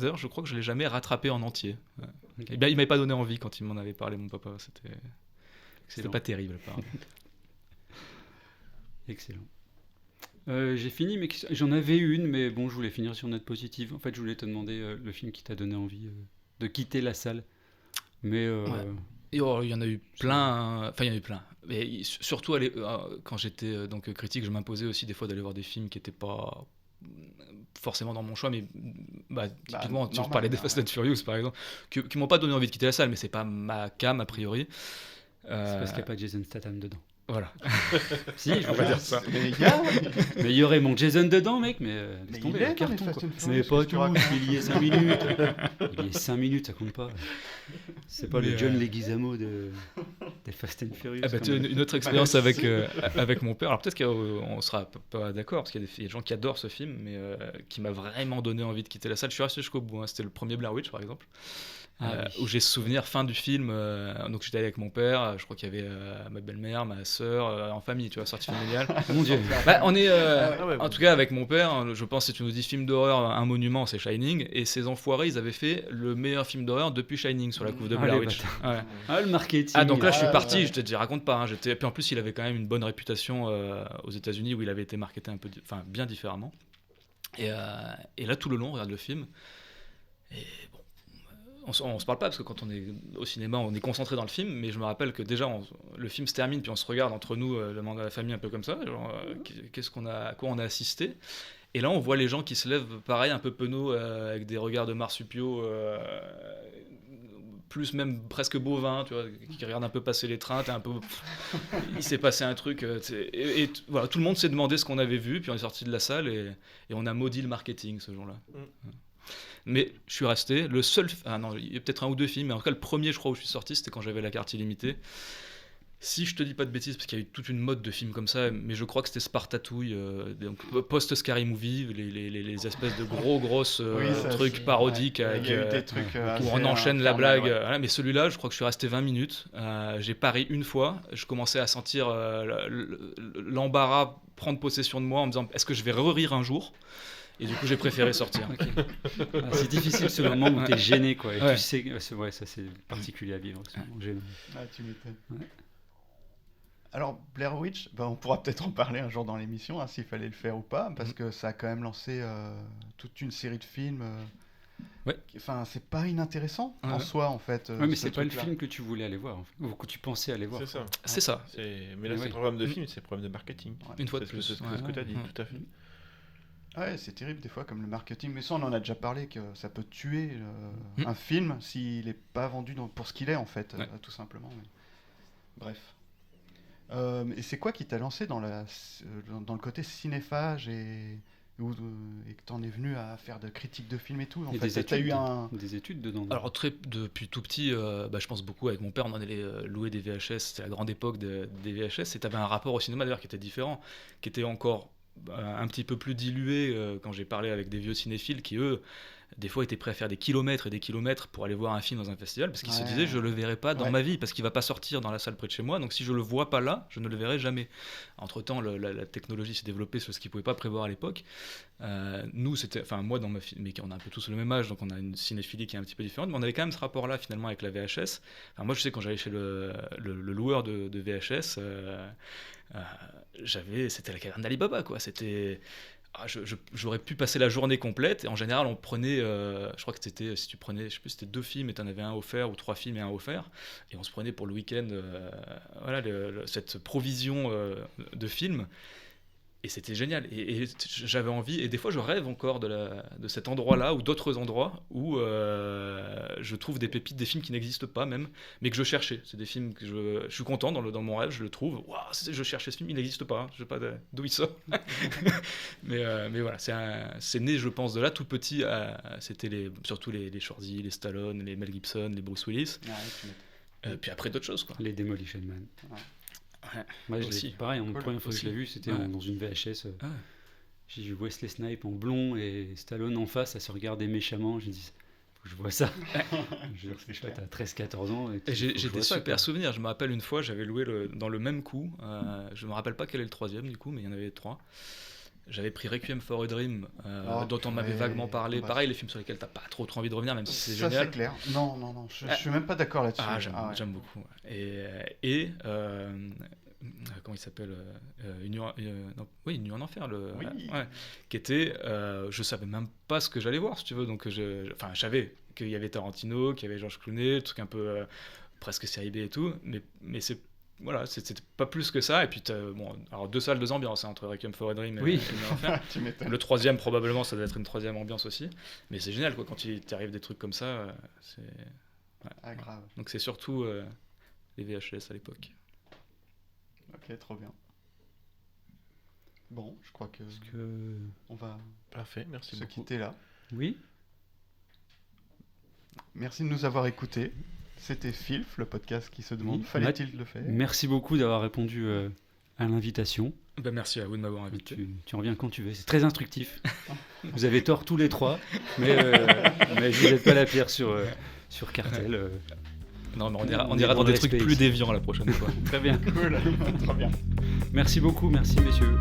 D'ailleurs, je crois que je l'ai jamais rattrapé en entier. Ouais. Ok. Il m'avait pas donné envie quand il m'en avait parlé, mon papa. C'était Excellent. pas terrible. Apparemment. Excellent. J'ai fini, mais j'en avais une, mais bon, je voulais finir sur une note positive. En fait, je voulais te demander le film qui t'a donné envie de quitter la salle. Mais Ouais. Et, il y en a eu plein. Enfin, il y en a eu plein. Mais surtout, quand j'étais donc critique, je m'imposais aussi des fois d'aller voir des films qui n'étaient pas forcément dans mon choix, mais typiquement, tu parlais des Fast and Furious, par exemple, qui m'ont pas donné envie de quitter la salle, mais c'est pas ma cam, a priori. c'est parce qu'il n'y a pas Jason Statham dedans. Voilà. Si, je On va dire ça. Mais il y a... Mais il y aurait mon Jason dedans, mec, mais Mais tomber, il est le dans les carton, Fast quoi. and Furious, Mais pas qu'est-ce que tu tout, racontes il y est 5 minutes. Il y est 5 minutes, ça compte pas. C'est pas Mais, le John Leguizamo des Fast and Furious. Ah bah, comme une autre expérience avec mon père. Alors peut-être qu'on sera pas d'accord, parce qu'il y a des gens qui adorent ce film, mais qui m'a vraiment donné envie de quitter la salle. Je suis resté jusqu'au bout. Hein. C'était le premier Blair Witch, par exemple. Oui. Où j'ai souvenir fin du film, donc j'étais allé avec mon père, je crois qu'il y avait ma belle-mère, ma sœur, en famille, tu vois, sortie familiale. Mon Dieu. On est, ouais. en tout cas avec mon père, je pense que si tu nous dis film d'horreur, un monument, c'est Shining, et ces enfoirés, ils avaient fait le meilleur film d'horreur depuis Shining sur la couve de Blair les Witch. bâtards. Ouais. Ah, le marketing. Ah donc là je suis Ah, parti, ouais. je te dis raconte pas, hein, et puis en plus il avait quand même une bonne réputation aux États-Unis où il avait été marketé bien différemment. Et là tout le long on regarde le film et bon, on se parle pas parce que quand on est au cinéma on est concentré dans le film, mais je me rappelle que déjà le film se termine puis on se regarde entre nous, le membre de la famille un peu comme ça, genre, à quoi on a assisté. Et là on voit les gens qui se lèvent pareil un peu penauds avec des regards de marsupiaux. Plus même presque bovin, tu vois, qui regarde un peu passer les trains, t'es un peu... il s'est passé un truc, voilà, tout le monde s'est demandé ce qu'on avait vu, puis on est sorti de la salle et on a maudit le marketing ce jour-là. Mais je suis resté, le seul... Ah non, il y a peut-être un ou deux films, mais en tout cas le premier je crois où je suis sorti, c'était quand j'avais la carte illimitée. Si je te dis pas de bêtises, parce qu'il y a eu toute une mode de films comme ça, mais je crois que c'était Spartatouille, donc post-Scary Movie, les espèces de grosses trucs parodiques avec, il y a eu des trucs où on enchaîne la blague. Voilà, mais celui-là, je crois que je suis resté 20 minutes. J'ai pari une fois, je commençais à sentir l'embarras prendre possession de moi en me disant est-ce que je vais rire un jour ? Et du coup, j'ai préféré sortir. Ok. C'est difficile ce moment où t'es gêné, quoi. Et Ouais. tu sais, ça c'est particulier à vivre. Ce moment gênant. Ah, tu m'étonnes. Ouais. Alors, Blair Witch, on pourra peut-être en parler un jour dans l'émission, hein, s'il fallait le faire ou pas, parce que ça a quand même lancé toute une série de films. Ouais. Enfin, c'est pas inintéressant en Ouais. soi, en fait. Ouais, mais ce c'est pas le truc-là. film que tu voulais aller voir, en fait, ou que tu pensais aller voir. C'est ça. C'est ça. Mais là, Ah c'est oui. problème de film, c'est problème de marketing. Une fois de C'est plus. ce que tu as dit, Ouais. tout à fait. Ouais, c'est terrible des fois, comme le marketing. Mais ça, on en a déjà parlé, que ça peut tuer un film s'il n'est pas vendu pour ce qu'il est, en fait, tout simplement. Mais... Bref. Et c'est quoi qui t'a lancé dans le côté cinéphage et que t'en es venu à faire de critiques de films et tout, en Et fait, t'as eu des études dedans. Alors depuis tout petit, je pense beaucoup avec mon père, on en allait louer des VHS, c'était la grande époque des VHS, et t'avais un rapport au cinéma d'ailleurs qui était différent, qui était encore un petit peu plus dilué quand j'ai parlé avec des vieux cinéphiles qui eux des fois étaient prêts à faire des kilomètres et des kilomètres pour aller voir un film dans un festival parce qu'ils se disaient je le verrai pas dans ma vie parce qu'il va pas sortir dans la salle près de chez moi, donc si je le vois pas là je ne le verrai jamais. Entre temps la technologie s'est développée sur ce qu'ils pouvaient pas prévoir à l'époque. Nous c'était, enfin moi dans ma mais on a un peu tous le même âge donc on a une cinéphilie qui est un petit peu différente, mais on avait quand même ce rapport là finalement avec la VHS. Enfin, moi je sais quand j'allais chez le loueur de VHS c'était la caverne d'Ali Baba quoi, c'était j'aurais pu passer la journée complète et en général on prenait je crois que c'était, si tu prenais, je sais plus, c'était 2 films et t'en avais un offert ou 3 films et un offert et on se prenait pour le week-end cette provision de films et c'était génial et j'avais envie, et des fois je rêve encore de cet endroit là ou d'autres endroits où je trouve des pépites, des films qui n'existent pas même mais que je cherchais. C'est des films que je suis content dans mon rêve, je le trouve, je cherchais ce film, il n'existe pas, je sais pas d'où il sort mais voilà, c'est né je pense de là tout petit. C'était surtout les Schwarzy, les Stallone, les Mel Gibson, les Bruce Willis, puis après d'autres choses quoi. Les Demolition Man. Ouais. Moi, pareil, la première fois que je l'ai vu, c'était dans une VHS. J'ai vu Wesley Snipes en blond et Stallone en face, à se regarder méchamment. J'ai dit, faut que je vois ça. Je sais pas, t'as 13-14 ans. Et j'ai des super souvenirs. Je me rappelle une fois, j'avais loué dans le même coup. Je me rappelle pas quel est le troisième du coup, mais il y en avait 3. J'avais pris Requiem for a Dream, dont on m'avait vaguement parlé. Pareil, les films sur lesquels t'as pas trop envie de revenir, même si c'est génial. Ça, c'est clair. Non, je suis même pas d'accord là-dessus. J'aime beaucoup. Et comment il s'appelle Une nuit en enfer, qui était, je savais même pas ce que j'allais voir, si tu veux. Donc, je savais qu'il y avait Tarantino, qu'il y avait George Clooney, le truc un peu presque série B et tout, mais voilà, c'était pas plus que ça. Et puis alors 2 salles, 2 ambiances entre Requiem for a Dream et Enfer. Le troisième probablement ça doit être une troisième ambiance aussi, mais c'est génial quoi, quand il t'arrive des trucs comme ça, grave. Donc c'est surtout les VHS à l'époque. Ok, trop bien. Bon, je crois que on va parfait, merci se beaucoup. Quitter là. Oui. Merci de nous avoir écoutés. C'était Filf, le podcast qui se demande fallait-il le faire. Merci beaucoup d'avoir répondu à l'invitation. Merci à vous de m'avoir invité. Tu reviens quand tu veux, c'est très instructif. Vous avez tort tous les 3, mais je vous jette pas la pierre sur Cartel. Non, mais on ira dans des trucs plus déviants la prochaine fois. Très bien. Cool, très bien. Merci beaucoup, merci messieurs.